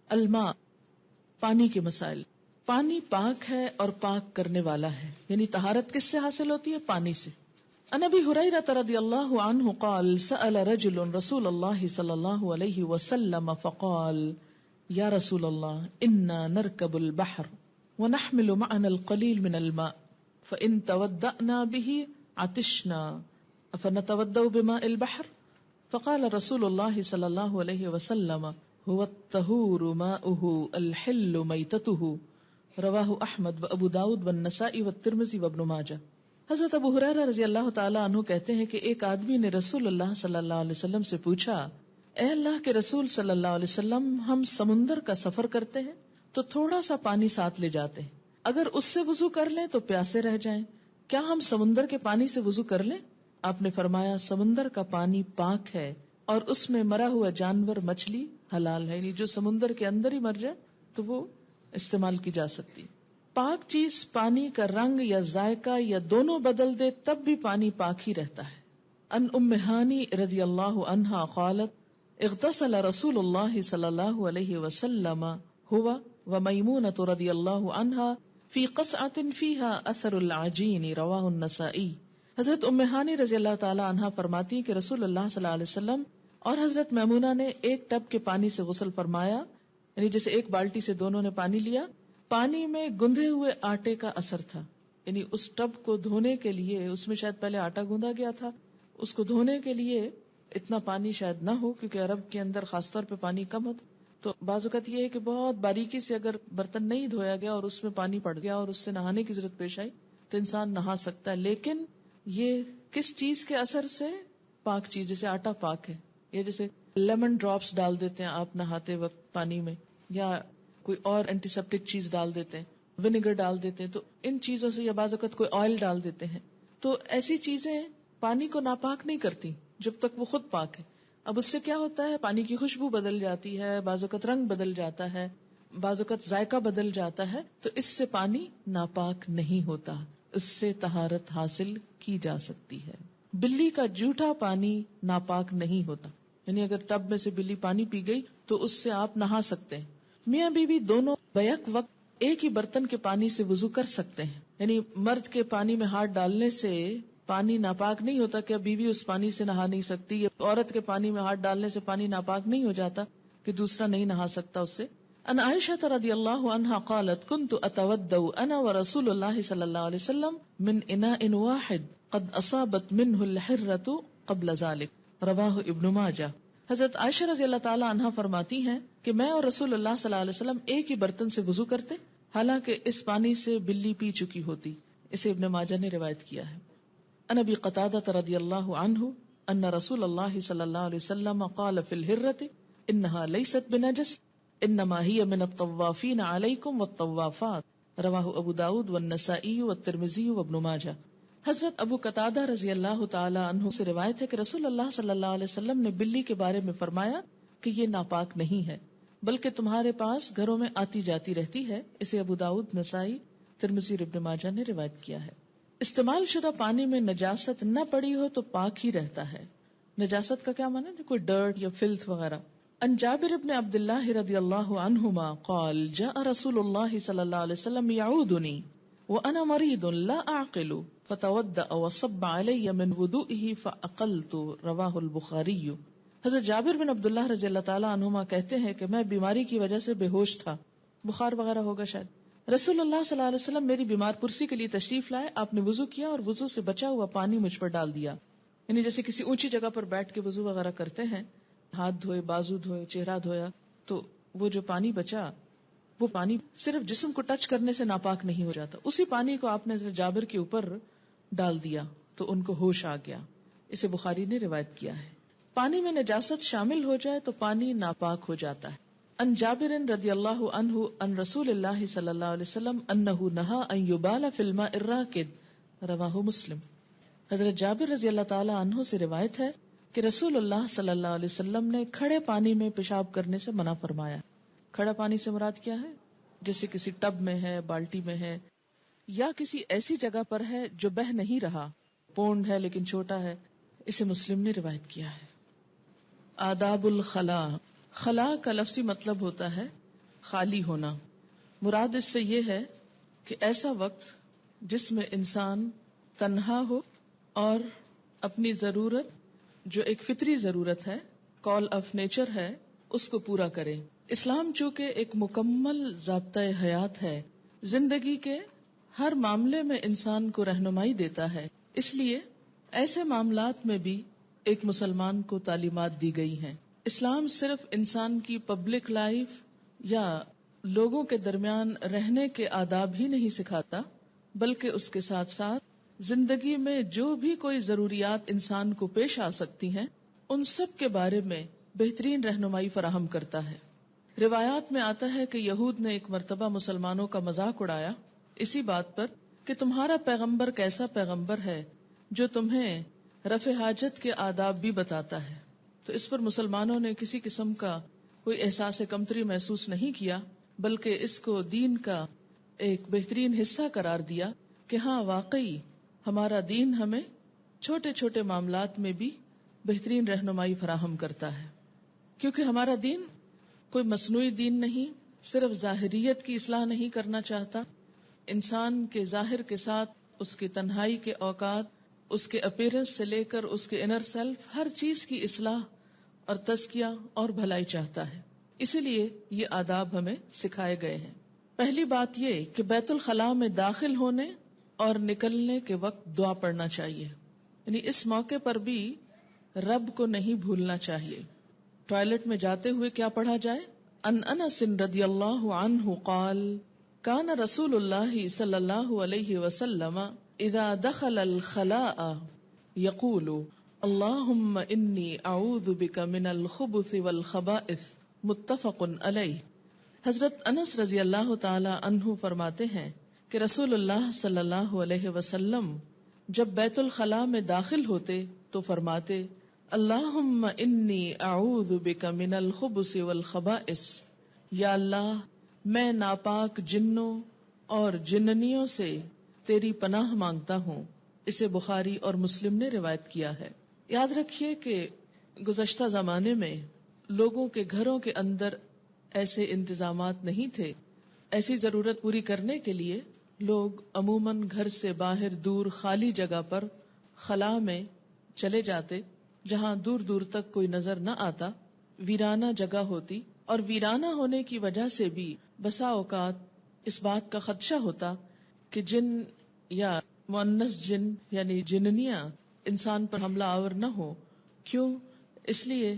الماء، پانی کے مسائل. پانی پاک ہے اور پاک کرنے والا ہے، یعنی طہارت کس سے حاصل ہوتی ہے؟ پانی سے. عن ابی ہریرہ رضی اللہ عنہ قال سأل رجل رسول اللہ صلی اللہ علیہ وسلم فقال یا رسول اللہ انا نرکب البحر ونحمل معنا القلیل من الماء فإن تودأنا به عطشنا افنتودأ بماء البحر فقال رسول اللہ صلی اللہ علیہ وسلم هو الطہور ماؤه الحل میتته رواہ احمد و ابو داود والنسائی والترمذی وابن ماجہ. حضرت ابو ہریرہ رضی اللہ تعالی عنہ کہتے ہیں کہ ایک آدمی نے رسول اللہ صلی اللہ علیہ وسلم سے پوچھا، اے اللہ کے رسول صلی اللہ علیہ وسلم، ہم سمندر کا سفر کرتے ہیں تو تھوڑا سا پانی ساتھ لے جاتے ہیں، اگر اس سے وضو کر لیں تو پیاسے رہ جائیں، کیا ہم سمندر کے پانی سے وضو کر لیں؟ آپ نے فرمایا سمندر کا پانی پاک ہے اور اس میں مرا ہوا جانور مچھلی حلال ہے، یعنی جو سمندر کے اندر ہی مر جائے تو وہ استعمال کی جا سکتی. پاک چیز پانی کا رنگ یا ذائقہ یا دونوں بدل دے تب بھی پانی پاک ہی رہتا ہے. ان ام ہانی رضی اللہ عنہا قالت اغتسل رسول اللہ صلی اللہ علیہ وسلم ہوا ومیمونۃ رضی اللہ عنہا فی قصعۃ فیہا اثر العجین رواہ النسائی. حضرت ام ہانی رضی اللہ تعالی عنہا فرماتی ہیں کہ رسول اللہ صلی اللہ علیہ وسلم اور حضرت میمونہ نے ایک ٹب کے پانی سے غسل فرمایا، یعنی جیسے ایک بالٹی سے دونوں نے پانی لیا، پانی میں گندھے ہوئے آٹے کا اثر تھا، یعنی اس ٹب کو دھونے کے لیے اس میں شاید پہلے آٹا گوندھا گیا تھا، اس کو دھونے کے لیے اتنا پانی شاید نہ ہو کیونکہ عرب کے اندر خاص طور پہ پانی کم ہوتا، تو بعض اوقات یہ ہے کہ بہت باریکی سے اگر برتن نہیں دھویا گیا اور اس میں پانی پڑ گیا اور اس سے نہانے کی ضرورت پیش آئی تو انسان نہا سکتا ہے. لیکن یہ کس چیز کے اثر سے؟ پاک چیز، جیسے آٹا پاک ہے، یا جیسے لیمن ڈراپس ڈال دیتے ہیں آپ نہاتے وقت پانی میں، یا کوئی اور اینٹی سیپٹک چیز ڈال دیتے ہیں، ونیگر ڈال دیتے ہیں، تو ان چیزوں سے، یا بعض اوقات کوئی آئل ڈال دیتے ہیں، تو ایسی چیزیں پانی کو ناپاک نہیں کرتی جب تک وہ خود پاک ہے. اب اس سے کیا ہوتا ہے؟ پانی کی خوشبو بدل جاتی ہے، بعض اوقات رنگ بدل جاتا ہے، بعض اوقات ذائقہ بدل جاتا ہے، تو اس سے پانی ناپاک نہیں ہوتا، اس سے طہارت حاصل کی جا سکتی ہے. بلی کا جھوٹا پانی ناپاک نہیں ہوتا، یعنی اگر ٹب میں سے بلی پانی پی گئی تو اس سے آپ نہا سکتے ہیں. میاں بیوی دونوں بیک وقت ایک ہی برتن کے پانی سے وضو کر سکتے ہیں، یعنی مرد کے پانی میں ہاتھ ڈالنے سے پانی ناپاک نہیں ہوتا کہ اب بیوی اس پانی سے نہا نہیں سکتی، یا عورت کے پانی میں ہاتھ ڈالنے سے پانی ناپاک نہیں ہو جاتا کہ دوسرا نہیں نہا سکتا اس سے. ان عائشہ رضی اللہ عنہا قالت كنت اتودع انا ورسول اللہ صلی اللہ علیہ وسلم من اناء واحد قد اصابت منه الحرۃ قبل ذلك رواہ ابن ماجہ. حضرت عائشہ رضی اللہ تعالی عنہا فرماتی ہیں کہ میں اور رسول اللہ صلی اللہ علیہ وسلم ایک ہی برتن سے وضو کرتے، حالانکہ اس پانی سے بلی پی چکی ہوتی. اسے ابن ماجہ نے روایت کیا ہے. ان ابی قتادہ رضی اللہ عنہ ان رسول اللہ صلی اللہ علیہ وسلم قال فی الحرۃ انها لیست بنجس انما هي من الطوافین علیکم والطوافات رواہ ابو داود والنسائی والترمذی وابن ماجہ. حضرت ابو قتادہ رضی اللہ تعالی عنہ سے روایت ہے کہ رسول اللہ صلی اللہ علیہ وسلم نے بلی کے بارے میں فرمایا کہ یہ ناپاک نہیں ہے بلکہ تمہارے پاس گھروں میں آتی جاتی رہتی ہے. اسے ابو داود، نسائی، ترمذی اور ابن ماجہ نے روایت کیا ہے. استعمال شدہ پانی میں نجاست نہ پڑی ہو تو پاک ہی رہتا ہے. نجاست کا کیا معنی ہے؟ کوئی ڈرٹ یا فلتھ وغیرہ. ان جابر ابن عبد اللہ رضی اللہ عنہما قال جاء رسول اللہ صلی اللہ علیہ وسلم یعودنی وانا مریض لا اعقل فتودأ وصب علی من وضوئه فاقلت رواہ البخاری. حضرت جابر بن عبداللہ رضی اللہ تعالی عنہما کہتے ہیں کہ میں بیماری کی وجہ سے بے ہوش تھا، بخار وغیرہ ہوگا شاید. رسول اللہ صلی اللہ علیہ وسلم میری بیمار پرسی کے لیے تشریف لائے، آپ نے وضو کیا اور وضو سے بچا ہوا پانی مجھ پر ڈال دیا. یعنی جیسے کسی اونچی جگہ پر بیٹھ کے وضو وغیرہ کرتے ہیں، ہاتھ دھوئے، بازو دھوئے، چہرہ دھویا، تو وہ جو پانی بچا وہ پانی صرف جسم کو ٹچ کرنے سے ناپاک نہیں ہو جاتا، اسی پانی کو آپ نے حضرت جابر کے اوپر ڈال دیا تو ان کو ہوش آ گیا. اسے بخاری نے روایت کیا ہے. پانی میں نجاست شامل ہو جائے تو پانی ناپاک ہو جاتا ہے. ان جابر رضی اللہ عنہ ان رسول اللہ صلی اللہ علیہ وسلم انہ نہا ان یبال فی الماء الراکد رواہ مسلم. حضرت جابر رضی اللہ تعالی عنہ سے روایت ہے کہ رسول اللہ صلی اللہ علیہ وسلم نے کھڑے پانی میں پیشاب کرنے سے منع فرمایا. کھڑا پانی سے مراد کیا ہے؟ جیسے کسی ٹب میں ہے، بالٹی میں ہے، یا کسی ایسی جگہ پر ہے جو بہہ نہیں رہا، پونڈ ہے لیکن چھوٹا ہے. اسے مسلم نے روایت کیا ہے. آداب الخلاء. خلاء کا لفظی مطلب ہوتا ہے خالی ہونا، مراد اس سے یہ ہے کہ ایسا وقت جس میں انسان تنہا ہو اور اپنی ضرورت جو ایک فطری ضرورت ہے، کال آف نیچر ہے، اس کو پورا کرے۔ اسلام چونکہ ایک مکمل ضابطۂ حیات ہے، زندگی کے ہر معاملے میں انسان کو رہنمائی دیتا ہے، اس لیے ایسے معاملات میں بھی ایک مسلمان کو تعلیمات دی گئی ہیں۔ اسلام صرف انسان کی پبلک لائف یا لوگوں کے درمیان رہنے کے آداب ہی نہیں سکھاتا، بلکہ اس کے ساتھ ساتھ زندگی میں جو بھی کوئی ضروریات انسان کو پیش آ سکتی ہیں ان سب کے بارے میں بہترین رہنمائی فراہم کرتا ہے۔ روایات میں آتا ہے کہ یہود نے ایک مرتبہ مسلمانوں کا مذاق اڑایا اسی بات پر کہ تمہارا پیغمبر کیسا پیغمبر ہے جو تمہیں رفع حاجت کے آداب بھی بتاتا ہے۔ تو اس پر مسلمانوں نے کسی قسم کا کوئی احساس کمتری محسوس نہیں کیا، بلکہ اس کو دین کا ایک بہترین حصہ قرار دیا کہ ہاں واقعی ہمارا دین ہمیں چھوٹے چھوٹے معاملات میں بھی بہترین رہنمائی فراہم کرتا ہے، کیونکہ ہمارا دین کوئی مصنوعی دین نہیں، صرف ظاہریت کی اصلاح نہیں کرنا چاہتا، انسان کے ظاہر کے ساتھ اس کی تنہائی کے اوقات، اس کے اپیرنس سے لے کر اس کے انر سیلف، ہر چیز کی اصلاح اور تزکیہ اور بھلائی چاہتا ہے۔ اسی لیے یہ آداب ہمیں سکھائے گئے ہیں۔ پہلی بات یہ کہ بیت الخلاء میں داخل ہونے اور نکلنے کے وقت دعا پڑھنا چاہیے، یعنی اس موقع پر بھی رب کو نہیں بھولنا چاہیے۔ ٹوائلٹ میں جاتے ہوئے کیا پڑھا جائے؟ ان انس رضی اللہ عنہ قال کان رسول اللہ صلی اللہ علیہ وسلم اذا دخل الخلاء یقول اللہم انی اعوذ بک من الخبث والخبائث، متفق علیہ۔ حضرت انس رضی اللہ تعالی عنہ فرماتے ہیں کہ رسول اللہ صلی اللہ علیہ وسلم جب بیت الخلاء میں داخل ہوتے تو فرماتے اللہم انی اعوذ بک من الخبث والخبائث، یا اللہ میں ناپاک جنوں اور جننیوں سے تیری پناہ مانگتا ہوں۔ اسے بخاری اور مسلم نے روایت کیا ہے۔ یاد رکھیے کہ گزشتہ زمانے میں لوگوں کے گھروں کے اندر ایسے انتظامات نہیں تھے۔ ایسی ضرورت پوری کرنے کے لیے لوگ عموماً گھر سے باہر دور خالی جگہ پر خلا میں چلے جاتے، جہاں دور دور تک کوئی نظر نہ آتا، ویرانہ جگہ ہوتی، اور ویرانہ ہونے کی وجہ سے بھی بسا اوقات اس بات کا خدشہ ہوتا کہ جن یا مؤنث جن یعنی جننیاں انسان پر حملہ آور نہ ہو۔ کیوں؟ اس لیے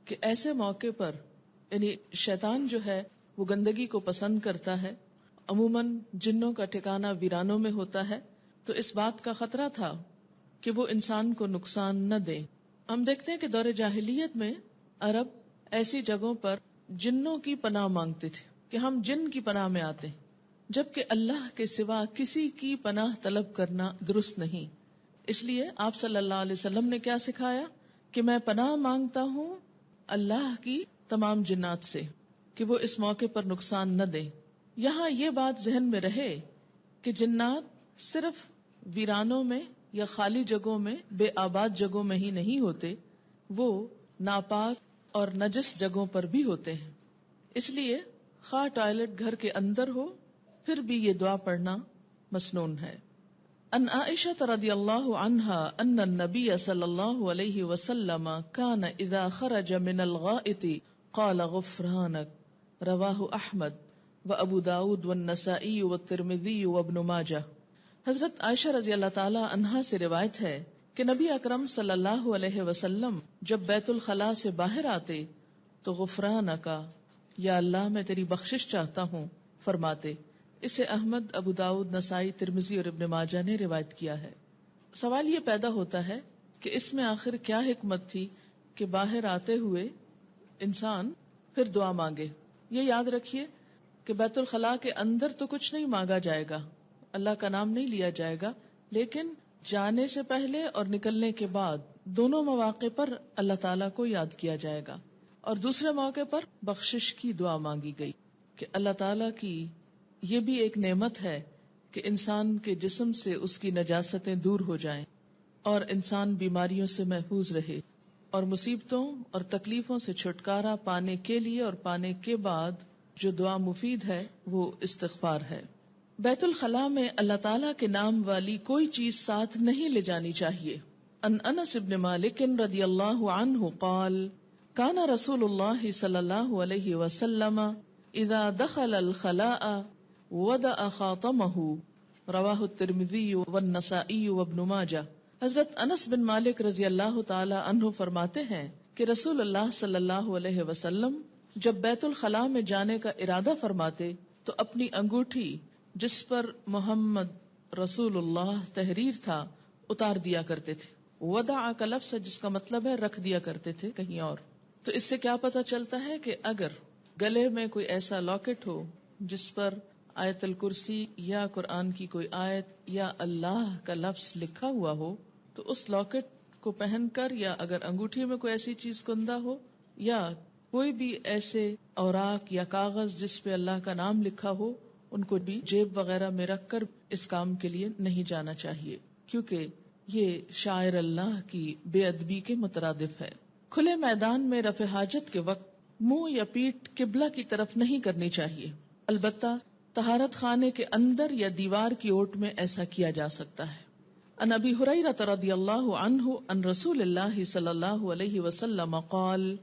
کہ ایسے موقع پر یعنی شیطان جو ہے وہ گندگی کو پسند کرتا ہے، عموماً جنوں کا ٹھکانہ ویرانوں میں ہوتا ہے، تو اس بات کا خطرہ تھا کہ وہ انسان کو نقصان نہ دیں۔ ہم دیکھتے ہیں کہ دور جاہلیت میں عرب ایسی جگہوں پر جنوں کی پناہ مانگتے تھے کہ ہم جن کی پناہ میں آتے ہیں، جبکہ اللہ کے سوا کسی کی پناہ طلب کرنا درست نہیں۔ اس لیے آپ صلی اللہ علیہ وسلم نے کیا سکھایا کہ میں پناہ مانگتا ہوں اللہ کی تمام جنات سے کہ وہ اس موقع پر نقصان نہ دیں۔ یہاں یہ بات ذہن میں رہے کہ جنات صرف ویرانوں میں یا خالی جگہوں میں، بے آباد جگہوں میں ہی نہیں ہوتے، وہ ناپاک اور نجس جگہوں پر بھی ہوتے ہیں۔ اس لیے خواہ ٹوائلٹ گھر کے اندر ہو، پھر بھی یہ دعا پڑھنا مسنون ہے۔ ان عائشہ رضی اللہ عنہا ان النبی صلی اللہ علیہ وسلم کان اذا خرج من الغائط قال غفرانک، رواہ احمد وابو داود والنسائی والترمذی وابن ماجہ۔ حضرت عائشہ رضی اللہ تعالی عنہا سے روایت ہے کہ نبی اکرم صلی اللہ علیہ وسلم جب بیت الخلاء سے باہر آتے تو غفرانکا، یا اللہ میں تیری بخشش چاہتا ہوں فرماتے۔ اسے احمد، ابو داؤد، نسائی، ترمذی اور ابن ماجہ نے روایت کیا ہے۔ سوال یہ پیدا ہوتا ہے کہ اس میں آخر کیا حکمت تھی کہ باہر آتے ہوئے انسان پھر دعا مانگے؟ یہ یاد رکھیے کہ بیت الخلاء کے اندر تو کچھ نہیں مانگا جائے گا، اللہ کا نام نہیں لیا جائے گا، لیکن جانے سے پہلے اور نکلنے کے بعد دونوں مواقع پر اللہ تعالیٰ کو یاد کیا جائے گا، اور دوسرے موقع پر بخشش کی دعا مانگی گئی کہ اللہ تعالیٰ کی یہ بھی ایک نعمت ہے کہ انسان کے جسم سے اس کی نجاستیں دور ہو جائیں اور انسان بیماریوں سے محفوظ رہے، اور مصیبتوں اور تکلیفوں سے چھٹکارا پانے کے لیے اور پانے کے بعد جو دعا مفید ہے وہ استغفار ہے۔ بیت الخلاء میں اللہ تعالیٰ کے نام والی کوئی چیز ساتھ نہیں لے جانی چاہیے۔ ان انس بن مالک رضی اللہ عنہ قال کان رسول اللہ صلی اللہ علیہ وسلم اذا دخل الخلاء وضع خاتمہ، رواہ الترمذی والنسائی وابن ماجہ۔ حضرت انس بن مالک رضی اللہ تعالی عنہ فرماتے ہیں کہ رسول اللہ صلی اللہ علیہ وسلم جب بیت الخلاء میں جانے کا ارادہ فرماتے تو اپنی انگوٹھی جس پر محمد رسول اللہ تحریر تھا اتار دیا کرتے تھے۔ وضع کا لفظ ہے جس کا مطلب ہے رکھ دیا کرتے تھے کہیں اور۔ تو اس سے کیا پتہ چلتا ہے کہ اگر گلے میں کوئی ایسا لاکٹ ہو جس پر آیت الکرسی یا قرآن کی کوئی آیت یا اللہ کا لفظ لکھا ہوا ہو تو اس لاکٹ کو پہن کر، یا اگر انگوٹھی میں کوئی ایسی چیز کندہ ہو یا کوئی بھی ایسے اوراق یا کاغذ جس پہ اللہ کا نام لکھا ہو، ان کو بھی جیب وغیرہ میں رکھ کر اس کام کے لیے نہیں جانا چاہیے، کیونکہ یہ شاعر اللہ کی بے ادبی کے مترادف ہے۔ کھلے میدان میں رفع حاجت کے وقت منہ یا پیٹھ قبلہ کی طرف نہیں کرنی چاہیے، البتہ طہارت خانے کے اندر یا دیوار کی اوٹ میں ایسا کیا جا سکتا ہے۔ ان ابی ہریرہ رضی اللہ عنہ ان رسول اللہ صلی اللہ علیہ وسلم قال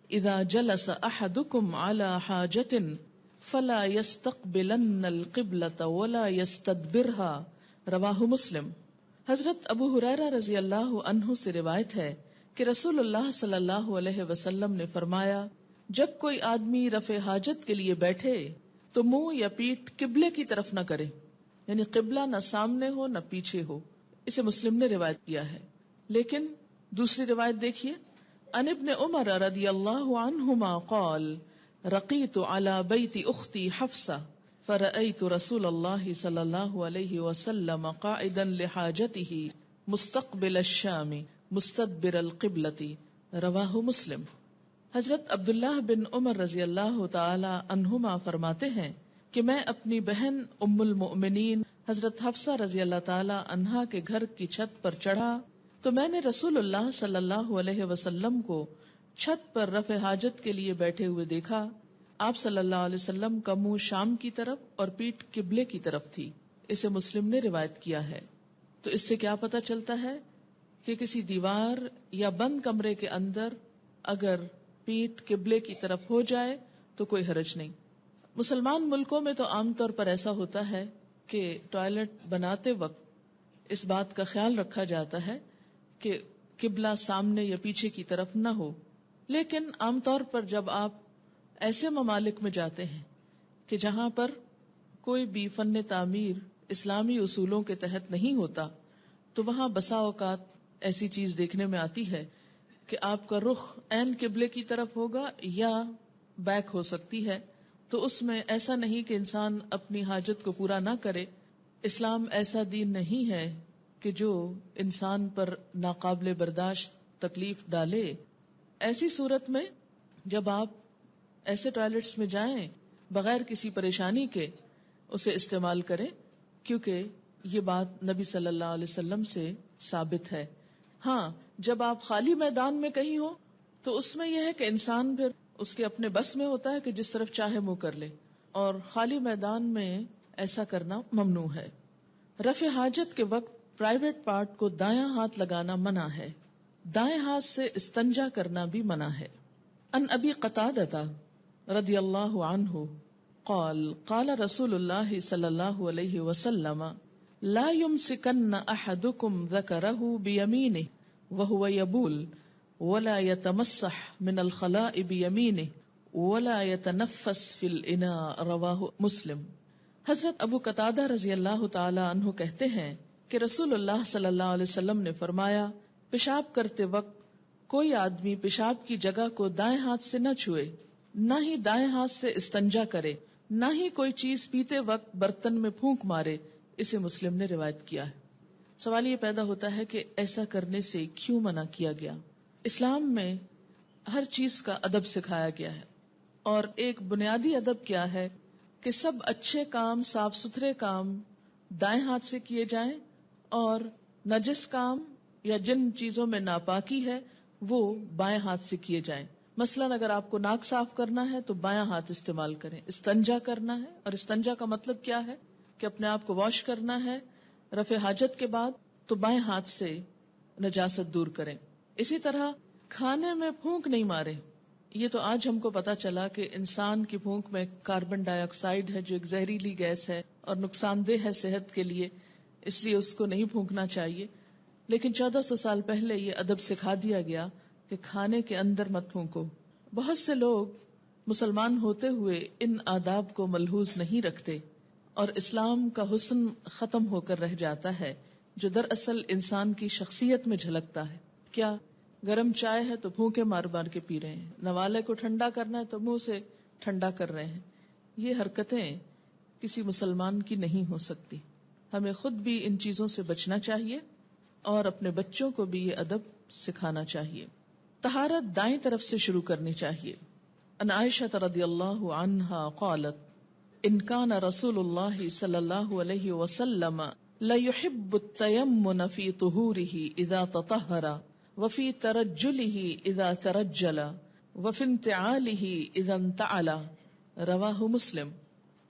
اذا جلس احدکم على حاجة فلا يستقبلن القبلة ولا يستدبرها، رواہ مسلم۔ حضرت ابو ہریرہ رضی اللہ عنہ سے روایت ہے کہ رسول اللہ صلی اللہ علیہ وسلم نے فرمایا، جب کوئی آدمی رفع حاجت کے لیے بیٹھے تو منہ یا پیٹھ قبلے کی طرف نہ کرے، یعنی قبلہ نہ سامنے ہو نہ پیچھے ہو۔ اسے مسلم نے روایت کیا ہے۔ لیکن دوسری روایت دیکھیے، ان ابن عمر رضی اللہ عنہما قال رقیت علی بیت اختی حفصہ فرأیت رسول اللہ صلی اللہ علیہ وسلم قائدا لحاجته مستقبل الشام مستدبر القبلة، رواہ مسلم۔ حضرت عبداللہ بن عمر رضی اللہ تعالی عنہما فرماتے ہیں کہ میں اپنی بہن ام المؤمنین حضرت حفصہ رضی اللہ تعالی عنہا کے گھر کی چھت پر چڑھا تو میں نے رسول اللہ صلی اللہ علیہ وسلم کو چھت پر رفع حاجت کے لیے بیٹھے ہوئے دیکھا۔ آپ صلی اللہ علیہ وسلم کا منہ شام کی طرف اور پیٹھ قبلے کی طرف تھی۔ اسے مسلم نے روایت کیا ہے۔ تو اس سے کیا پتہ چلتا ہے کہ کسی دیوار یا بند کمرے کے اندر اگر پیٹھ قبلے کی طرف ہو جائے تو کوئی حرج نہیں۔ مسلمان ملکوں میں تو عام طور پر ایسا ہوتا ہے کہ ٹوائلٹ بناتے وقت اس بات کا خیال رکھا جاتا ہے کہ قبلہ سامنے یا پیچھے کی طرف نہ ہو، لیکن عام طور پر جب آپ ایسے ممالک میں جاتے ہیں کہ جہاں پر کوئی بھی فن تعمیر اسلامی اصولوں کے تحت نہیں ہوتا تو وہاں بسا اوقات ایسی چیز دیکھنے میں آتی ہے کہ آپ کا رخ عین قبلے کی طرف ہوگا یا بیک ہو سکتی ہے، تو اس میں ایسا نہیں کہ انسان اپنی حاجت کو پورا نہ کرے۔ اسلام ایسا دین نہیں ہے کہ جو انسان پر ناقابل برداشت تکلیف ڈالے۔ ایسی صورت میں جب آپ ایسے ٹوائلٹس میں جائیں بغیر کسی پریشانی کے اسے استعمال کریں، کیونکہ یہ بات نبی صلی اللہ علیہ وسلم سے ثابت ہے۔ ہاں، جب آپ خالی میدان میں کہیں ہو تو اس میں یہ ہے کہ انسان پھر اس کے اپنے بس میں ہوتا ہے کہ جس طرف چاہے منہ کر لے، اور خالی میدان میں ایسا کرنا ممنوع ہے۔ رفع حاجت کے وقت پرائیویٹ پارٹ کو دایاں ہاتھ لگانا منع ہے، دائیں ہاتھ سے استنجا کرنا بھی منع ہے۔ ان ابی قتادہ رضی اللہ عنہ قال قال رسول اللہ صلی اللہ علیہ وسلم لا يمسكن احدكم ذكره بيمينه وهو يبول ولا يتمسح من الخلاء بيمينه ولا يتنفس في الاناء، رواہ مسلم۔ حضرت ابو قتادہ رضی اللہ تعالی عنہ کہتے ہیں کہ رسول اللہ صلی اللہ علیہ وسلم نے فرمایا، پیشاب کرتے وقت کوئی آدمی پیشاب کی جگہ کو دائیں ہاتھ سے نہ چھوئے، نہ ہی دائیں ہاتھ سے استنجا کرے، نہ ہی کوئی چیز پیتے وقت برتن میں پھونک مارے۔ اسے مسلم نے روایت کیا ہے۔ سوال یہ پیدا ہوتا ہے کہ ایسا کرنے سے کیوں منع کیا گیا؟ اسلام میں ہر چیز کا ادب سکھایا گیا ہے، اور ایک بنیادی ادب کیا ہے کہ سب اچھے کام، صاف ستھرے کام دائیں ہاتھ سے کیے جائیں، اور نجس کام یا جن چیزوں میں ناپاکی ہے وہ بائیں ہاتھ سے کیے جائیں۔ مثلاً اگر آپ کو ناک صاف کرنا ہے تو بایاں ہاتھ استعمال کریں. استنجا کرنا ہے، اور استنجا کا مطلب کیا ہے کہ اپنے آپ کو واش کرنا ہے رفع حاجت کے بعد، تو بائیں ہاتھ سے نجاست دور کریں. اسی طرح کھانے میں پھونک نہیں مارے. یہ تو آج ہم کو پتا چلا کہ انسان کی پھونک میں کاربن ڈائی آکسائڈ ہے جو ایک زہریلی گیس ہے اور نقصان دہ ہے صحت کے لیے، اس لیے اس کو نہیں پھونکنا چاہیے. لیکن 1400 سال پہلے یہ ادب سکھا دیا گیا کہ کھانے کے اندر مت پھونکو. بہت سے لوگ مسلمان ہوتے ہوئے ان آداب کو ملحوظ نہیں رکھتے اور اسلام کا حسن ختم ہو کر رہ جاتا ہے جو دراصل انسان کی شخصیت میں جھلکتا ہے. کیا گرم چائے ہے تو پھونکے مار مار کے پی رہے ہیں، نوالے کو ٹھنڈا کرنا ہے تو منہ سے ٹھنڈا کر رہے ہیں. یہ حرکتیں کسی مسلمان کی نہیں ہو سکتی. ہمیں خود بھی ان چیزوں سے بچنا چاہیے اور اپنے بچوں کو بھی یہ ادب سکھانا چاہیے. طہارت دائیں طرف سے شروع کرنی چاہیے. ان عائشہ رضی اللہ عنہا قالت ان کان رسول اللہ صلی اللہ علیہ وسلم لیحب التیمن فی طہورہ اذا تطہر وفی ترجلہ اذا ترجل وفی انتعالہ اذا انتعل. رواہ مسلم.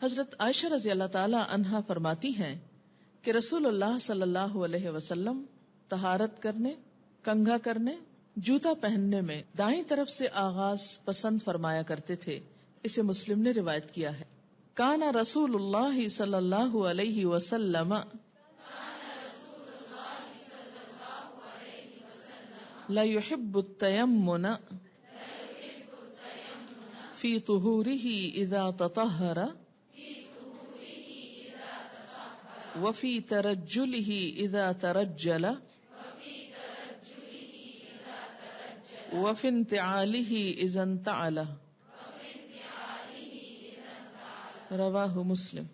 حضرت عائشہ رضی اللہ تعالی عنہا فرماتی ہیں کہ رسول اللہ صلی اللہ علیہ وسلم طہارت کرنے، کنگھا کرنے، جوتا پہننے میں دائیں طرف سے آغاز پسند فرمایا کرتے تھے. اسے مسلم نے روایت کیا ہے. کان رسول اللہ صلی اللہ علیہ وسلم لا يحب التيمن في طهوره اذا تطهر وفي ترجله اذا ترجل وفي انتعاله اذا انتعل. رواہ مسلم.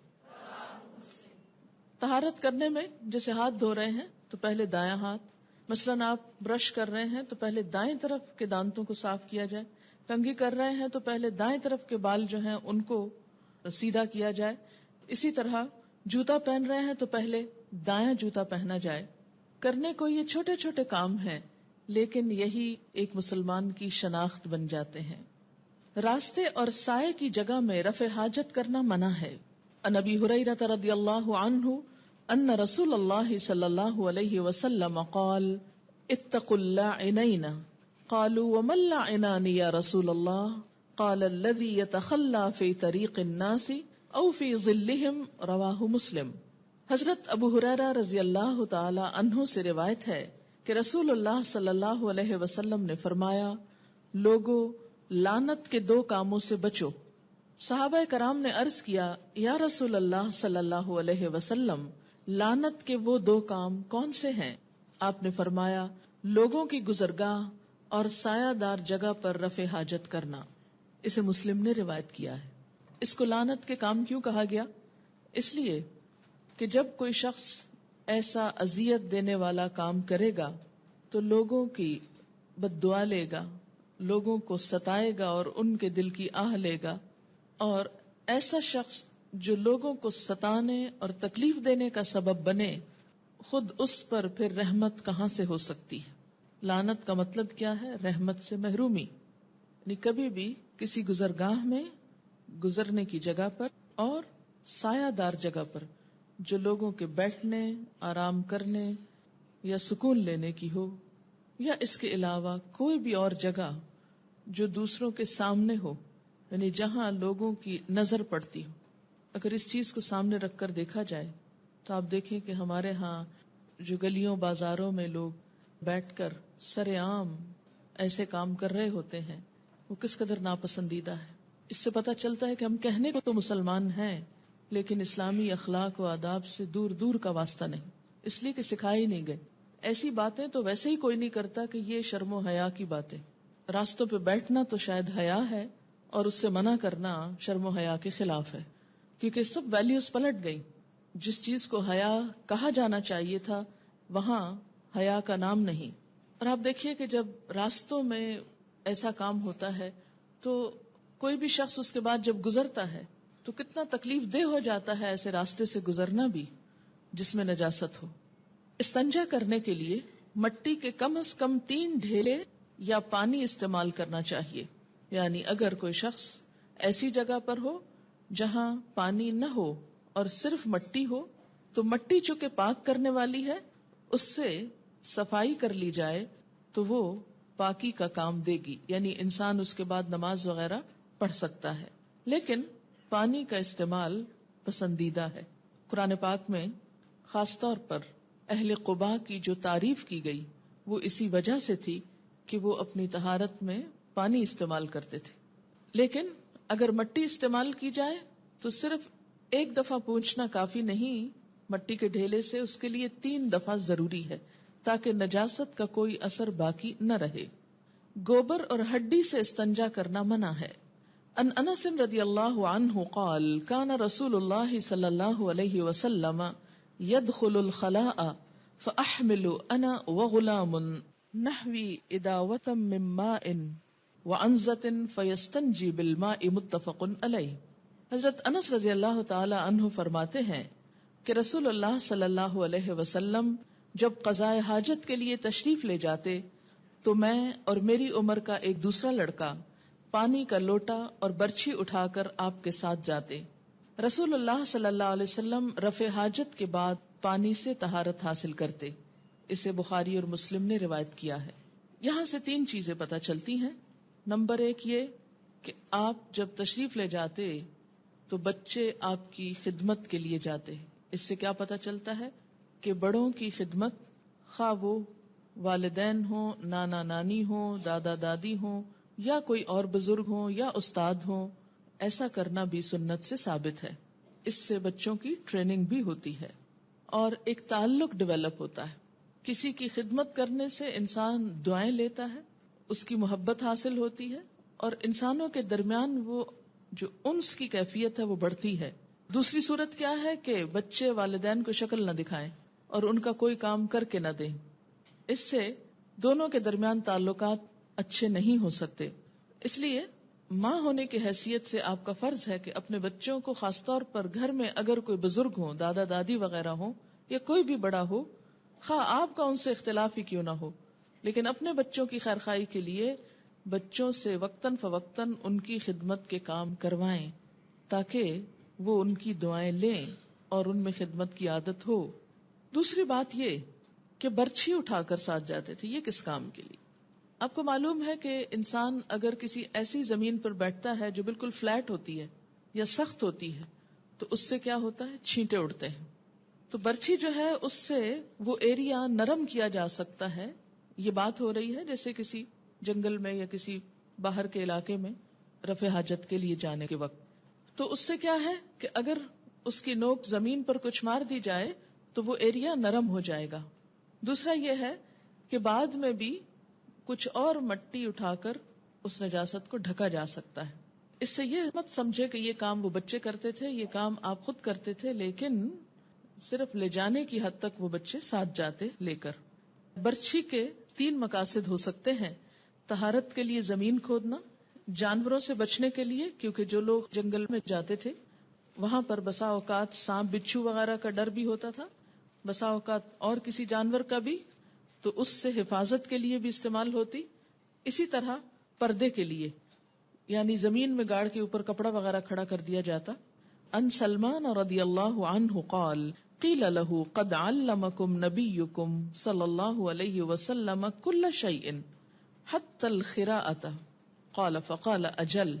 طہارت کرنے میں جیسے ہاتھ دھو رہے ہیں تو پہلے دایاں ہاتھ، مثلاً آپ برش کر رہے ہیں تو پہلے دائیں طرف کے دانتوں کو صاف کیا جائے. کنگھی کر رہے ہیں تو پہلے دائیں طرف کے بال جو ہیں ان کو سیدھا کیا جائے. اسی طرح جوتا پہن رہے ہیں تو پہلے دایاں جوتا پہنا جائے. کرنے کو یہ چھوٹے چھوٹے کام ہیں لیکن یہی ایک مسلمان کی شناخت بن جاتے ہیں. راستے اور سائے کی جگہ میں رفع حاجت کرنا منع ہے. عن ابی ہریرہ رضی اللہ عنہ ان رسول اللہ صلی اللہ علیہ وسلم قال اتقوا اللاعنین قالوا وما اللاعنان یا رسول اللہ قال الذی یتخلی فی طریق الناس او فی ظلہم. رواہ مسلم. حضرت ابو ہریرہ رضی اللہ تعالی عنہ سے روایت ہے کہ رسول اللہ صلی اللہ علیہ وسلم نے فرمایا لوگو لعنت کے دو کاموں سے بچو. صحابہ کرام نے عرض کیا یا رسول اللہ صلی اللہ علیہ وسلم لعنت کے وہ دو کام کون سے ہیں؟ آپ نے فرمایا لوگوں کی گزرگاہ اور سایہ دار جگہ پر رفع حاجت کرنا. اسے مسلم نے روایت کیا ہے. اس کو لعنت کے کام کیوں کہا گیا؟ اس لیے کہ جب کوئی شخص ایسا اذیت دینے والا کام کرے گا تو لوگوں کی بد دعا لے گا، لوگوں کو ستائے گا اور ان کے دل کی آہ لے گا. اور ایسا شخص جو لوگوں کو ستانے اور تکلیف دینے کا سبب بنے، خود اس پر پھر رحمت کہاں سے ہو سکتی ہے؟ لعنت کا مطلب کیا ہے؟ رحمت سے محرومی. یعنی کبھی بھی کسی گزرگاہ میں، گزرنے کی جگہ پر اور سایہ دار جگہ پر جو لوگوں کے بیٹھنے، آرام کرنے یا سکون لینے کی ہو، یا اس کے علاوہ کوئی بھی اور جگہ جو دوسروں کے سامنے ہو، یعنی جہاں لوگوں کی نظر پڑتی ہو. اگر اس چیز کو سامنے رکھ کر دیکھا جائے تو آپ دیکھیں کہ ہمارے ہاں جو گلیوں بازاروں میں لوگ بیٹھ کر سر عام ایسے کام کر رہے ہوتے ہیں وہ کس قدر ناپسندیدہ ہے. اس سے پتہ چلتا ہے کہ ہم کہنے کو تو مسلمان ہیں لیکن اسلامی اخلاق و آداب سے دور دور کا واسطہ نہیں، اس لیے کہ سکھائی نہیں گئے. ایسی باتیں تو ویسے ہی کوئی نہیں کرتا کہ یہ شرم و حیا کی باتیں. راستوں پہ بیٹھنا تو شاید حیا ہے اور اس سے منع کرنا شرم و حیا کے خلاف ہے، کیونکہ سب ویلیوز پلٹ گئی. جس چیز کو حیا کہا جانا چاہیے تھا وہاں حیا کا نام نہیں. اور آپ دیکھیے کہ جب راستوں میں ایسا کام ہوتا ہے تو کوئی بھی شخص اس کے بعد جب گزرتا ہے تو کتنا تکلیف دہ ہو جاتا ہے ایسے راستے سے گزرنا بھی جس میں نجاست ہو. استنجا کرنے کے لیے مٹی کے کم از کم 3 ڈھیلے یا پانی استعمال کرنا چاہیے. یعنی اگر کوئی شخص ایسی جگہ پر ہو جہاں پانی نہ ہو اور صرف مٹی ہو تو مٹی چونکہ پاک کرنے والی ہے، اس سے صفائی کر لی جائے تو وہ پاکی کا کام دے گی، یعنی انسان اس کے بعد نماز وغیرہ پڑھ سکتا ہے۔ لیکن پانی کا استعمال پسندیدہ ہے۔ قرآن پاک میں خاص طور پر اہل قباء کی جو تعریف کی گئی وہ اسی وجہ سے تھی کہ وہ اپنی طہارت میں پانی استعمال کرتے تھے۔ لیکن اگر مٹی استعمال کی جائے تو صرف ایک دفعہ پونچھنا کافی نہیں، مٹی کے ڈھیلے سے اس کے لیے 3 دفعہ ضروری ہے تاکہ نجاست کا کوئی اثر باقی نہ رہے۔ گوبر اور ہڈی سے استنجا کرنا منع ہے۔ ان انس رضی اللہ عنہ قال کان رسول اللہ صلی اللہ علیہ وسلم يدخل الخلاء فاحمل انا وغلام نحوی اداوة من ماء وعنزة فیستنجی بالماء متفق علیہ۔ حضرت انس رضی اللہ تعالی عنہ فرماتے ہیں کہ رسول اللہ صلی اللہ علیہ وسلم جب قضائے حاجت کے لیے تشریف لے جاتے تو میں اور میری عمر کا ایک دوسرا لڑکا پانی کا لوٹا اور برچھی اٹھا کر آپ کے ساتھ جاتے۔ رسول اللہ صلی اللہ علیہ وسلم رفع حاجت کے بعد پانی سے طہارت حاصل کرتے۔ اسے بخاری اور مسلم نے روایت کیا ہے۔ یہاں سے 3 چیزیں پتہ چلتی ہیں۔ نمبر 1 یہ کہ آپ جب تشریف لے جاتے تو بچے آپ کی خدمت کے لیے جاتے۔ اس سے کیا پتہ چلتا ہے کہ بڑوں کی خدمت، خواہ وہ والدین ہوں، نانا نانی ہوں، دادا دادی ہوں، یا کوئی اور بزرگ ہوں یا استاد ہوں، ایسا کرنا بھی سنت سے ثابت ہے۔ اس سے بچوں کی ٹریننگ بھی ہوتی ہے اور ایک تعلق ڈیولپ ہوتا ہے۔ کسی کی خدمت کرنے سے انسان دعائیں لیتا ہے، اس کی محبت حاصل ہوتی ہے اور انسانوں کے درمیان وہ جو انس کی کیفیت ہے وہ بڑھتی ہے۔ دوسری صورت کیا ہے کہ بچے والدین کو شکل نہ دکھائیں اور ان کا کوئی کام کر کے نہ دیں۔ اس سے دونوں کے درمیان تعلقات اچھے نہیں ہو سکتے۔ اس لیے ماں ہونے کی حیثیت سے آپ کا فرض ہے کہ اپنے بچوں کو، خاص طور پر گھر میں اگر کوئی بزرگ ہوں، دادا دادی وغیرہ ہوں یا کوئی بھی بڑا ہو، خواہ آپ کا ان سے اختلاف ہی کیوں نہ ہو، لیکن اپنے بچوں کی خیرخواہی کے لیے بچوں سے وقتاً فوقتاً ان کی خدمت کے کام کروائیں تاکہ وہ ان کی دعائیں لیں اور ان میں خدمت کی عادت ہو۔ دوسری بات یہ کہ برچھی اٹھا کر ساتھ جاتے تھے۔ یہ کس کام کے لیے؟ آپ کو معلوم ہے کہ انسان اگر کسی ایسی زمین پر بیٹھتا ہے جو بالکل فلیٹ ہوتی ہے یا سخت ہوتی ہے تو اس سے کیا ہوتا ہے؟ چھینٹے اڑتے ہیں۔ تو برچھی جو ہے اس سے وہ ایریا نرم کیا جا سکتا ہے۔ یہ بات ہو رہی ہے جیسے کسی جنگل میں یا کسی باہر کے علاقے میں رفع حاجت کے لیے جانے کے وقت، تو اس سے کیا ہے کہ اگر اس کی نوک زمین پر کچھ مار دی جائے تو وہ ایریا نرم ہو جائے گا۔ دوسرا یہ ہے کہ بعد میں بھی کچھ اور مٹی اٹھا کر اس نجاست کو ڈھکا جا سکتا ہے۔ اس سے یہ مت سمجھے کہ یہ کام وہ بچے کرتے تھے، یہ کام آپ خود کرتے تھے، لیکن صرف لے جانے کی حد تک وہ بچے ساتھ جاتے لے کر۔ برچھی کے 3 مقاصد ہو سکتے ہیں: طہارت کے لیے زمین کھودنا، جانوروں سے بچنے کے لیے، کیونکہ جو لوگ جنگل میں جاتے تھے وہاں پر بسا اوقات سانپ بچھو وغیرہ کا ڈر بھی ہوتا تھا، بسا اوقات اور کسی جانور کا بھی، تو اس سے حفاظت کے لیے بھی استعمال ہوتی۔ اسی طرح پردے کے لیے، یعنی زمین میں گاڑ کے اوپر کپڑا وغیرہ کھڑا کر دیا جاتا۔ ان سلمان رضی اللہ عنہ قال قیل له قد علمکم نبیکم صلی اللہ علیہ وسلم کل شیء حتى الخراءة قال فقال اجل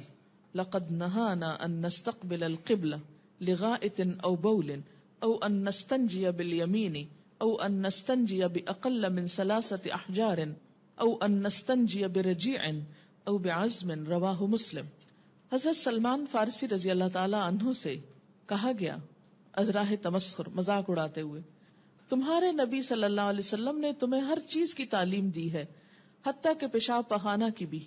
لقد نهانا ان نستقبل القبلة لغائط او بول او ان نستنجي باليمين او ان نستنجي باقل من 3 احجار او ان نستنجي برجيع او بعزم، رواہ مسلم۔ حضرت سلمان فارسی رضی اللہ تعالی عنہ سے کہا گیا از راہ تمسخر، مذاق اڑاتے ہوئے، تمہارے نبی صلی اللہ علیہ وسلم نے تمہیں ہر چیز کی تعلیم دی ہے، حتیٰ کہ پیشاب پخانہ کی بھی۔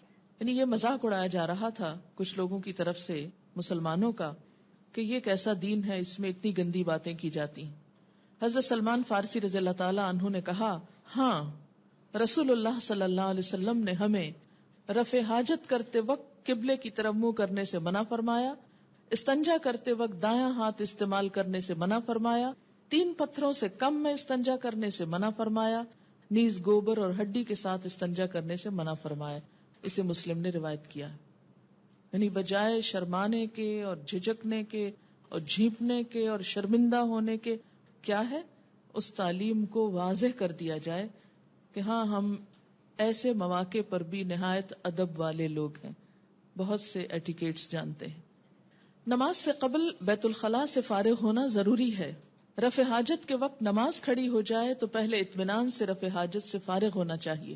یعنی یہ مذاق اڑایا جا رہا تھا کچھ لوگوں کی طرف سے، مسلمانوں کا، کہ یہ کیسا دین ہے، اس میں اتنی گندی باتیں کی جاتی ہیں۔ حضرت سلمان فارسی رضی اللہ تعالی عنہ نے کہا، ہاں رسول اللہ صلی اللہ علیہ وسلم نے ہمیں رفع حاجت کرتے وقت قبلے کی طرف منہ کرنے سے منع فرمایا، استنجا کرتے وقت دایاں ہاتھ استعمال کرنے سے منع فرمایا، 3 پتھروں سے کم میں استنجا کرنے سے منع فرمایا، نیز گوبر اور ہڈی کے ساتھ استنجا کرنے سے منع فرمایا۔ اسے مسلم نے روایت کیا۔ یعنی بجائے شرمانے کے اور جھجکنے کے اور جھیپنے کے اور شرمندہ ہونے کے، کیا ہے، اس تعلیم کو واضح کر دیا جائے کہ ہاں ہم ایسے مواقع پر بھی نہایت ادب والے لوگ ہیں، بہت سے ایٹیکیٹس جانتے ہیں۔ نماز سے قبل بیت الخلاء سے فارغ ہونا ضروری ہے۔ رفع حاجت کے وقت نماز کھڑی ہو جائے تو پہلے اطمینان سے رفع حاجت سے فارغ ہونا چاہیے،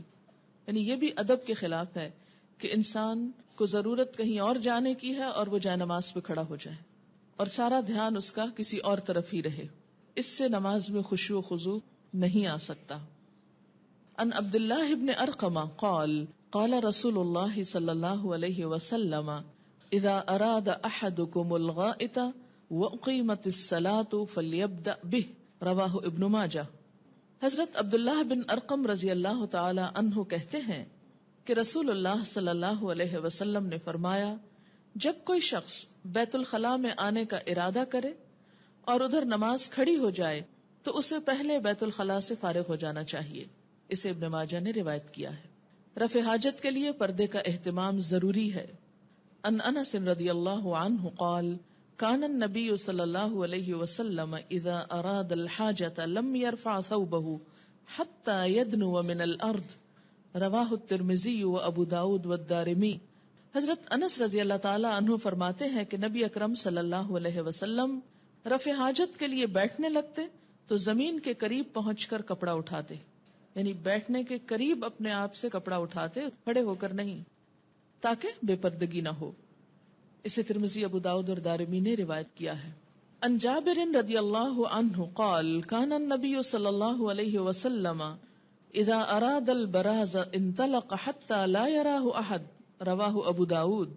یعنی یہ بھی ادب کے خلاف ہے کہ انسان کو ضرورت کہیں اور جانے کی ہے اور وہ جائے نماز پہ کھڑا ہو جائے اور سارا دھیان اس کا کسی اور طرف ہی رہے، اس سے نماز میں خشوع و خضوع نہیں آ سکتا۔ ان عبد اللہ بن ارقم قال قال رسول اللہ صلی اللہ علیہ وسلم اذا اراد احدكم الغائط واقیمت الصلاة فلیبدأ به، رواہ ابن ماجہ۔ حضرت عبداللہ بن ارقم رضی اللہ تعالی عنہ کہتے ہیں کہ رسول اللہ صلی اللہ علیہ وسلم نے فرمایا، جب کوئی شخص بیت الخلاء میں آنے کا ارادہ کرے اور ادھر نماز کھڑی ہو جائے تو اسے پہلے بیت الخلاء سے فارغ ہو جانا چاہیے۔ اسے ابن ماجہ نے روایت کیا ہے۔ رفع حاجت کے لیے پردے کا اہتمام ضروری ہے۔ ان انس رضی اللہ عنہ قال کان النبی صلی اللہ علیہ وسلم اذا اراد الحاجۃ لم يرفع ثوبه حتى يدنو من الارض، رواہ الترمذی و ابو داود والدارمی۔ حضرت انس رضی اللہ تعالی عنہ فرماتے ہیں کہ نبی اکرم صلی اللہ علیہ وسلم رفع حاجت کے لیے بیٹھنے لگتے تو زمین کے قریب پہنچ کر کپڑا اٹھاتے، یعنی بیٹھنے کے قریب اپنے آپ سے کپڑا اٹھاتے، کھڑے ہو کر نہیں، تاکہ بے پردگی نہ ہو۔ اسے ترمذی، ابو داؤد اور دارمی نے روایت کیا ہے۔ ان جابر رضی اللہ عنہ قال کان النبی صلی اللہ علیہ وسلم اذا اراد البراز انطلق حتى لا يراه احد، رواہ ابو داؤد۔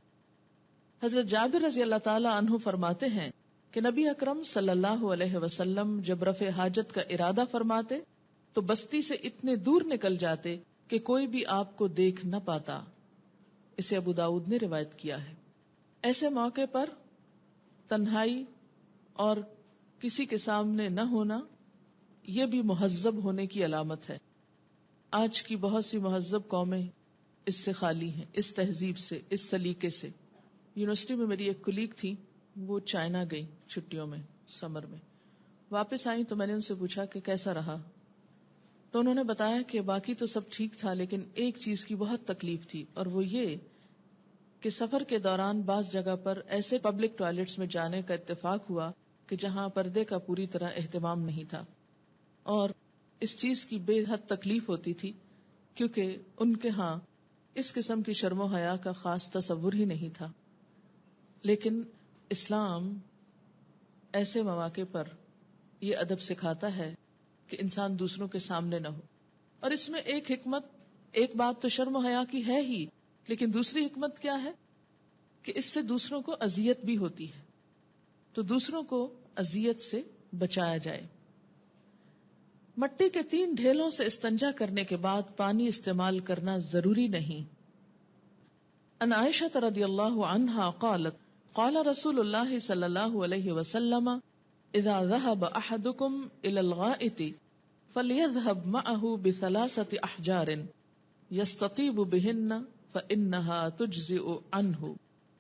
حضرت جابر رضی اللہ تعالی عنہ فرماتے ہیں کہ نبی اکرم صلی اللہ علیہ وسلم جب رفع حاجت کا ارادہ فرماتے تو بستی سے اتنے دور نکل جاتے کہ کوئی بھی آپ کو دیکھ نہ پاتا۔ اسے ابو داؤد نے روایت کیا ہے۔ ایسے موقع پر تنہائی اور کسی کے سامنے نہ ہونا یہ بھی مہذب ہونے کی علامت ہے۔ آج کی بہت سی مہذب قومیں اس سے خالی ہیں، اس تہذیب سے، اس سلیقے سے۔ یونیورسٹی میں میری ایک کلیگ تھی، وہ چائنا گئی چھٹیوں میں، سمر میں، واپس آئی تو میں نے ان سے پوچھا کہ کیسا رہا، تو انہوں نے بتایا کہ باقی تو سب ٹھیک تھا لیکن ایک چیز کی بہت تکلیف تھی، اور وہ یہ کہ سفر کے دوران بعض جگہ پر ایسے پبلک ٹوائلٹس میں جانے کا اتفاق ہوا کہ جہاں پردے کا پوری طرح اہتمام نہیں تھا، اور اس چیز کی بے حد تکلیف ہوتی تھی کیونکہ ان کے ہاں اس قسم کی شرم و حیا کا خاص تصور ہی نہیں تھا۔ لیکن اسلام ایسے مواقع پر یہ ادب سکھاتا ہے کہ انسان دوسروں کے سامنے نہ ہو، اور اس میں ایک حکمت، ایک بات تو شرم و حیا کی ہے ہی، لیکن دوسری حکمت کیا ہے کہ اس سے دوسروں کو اذیت بھی ہوتی ہے، تو دوسروں کو اذیت سے بچایا جائے۔ مٹی کے 3 ڈھیلوں سے استنجا کرنے کے بعد پانی استعمال کرنا ضروری نہیں۔ ان عائشہ رضی اللہ عنہا قالت قال رسول اللہ صلی اللہ علیہ وسلم اذا ذهب احدكم الى الغائط فليذهب معه ب3 احجار يستطيب بهن فانها تجزئ عنه،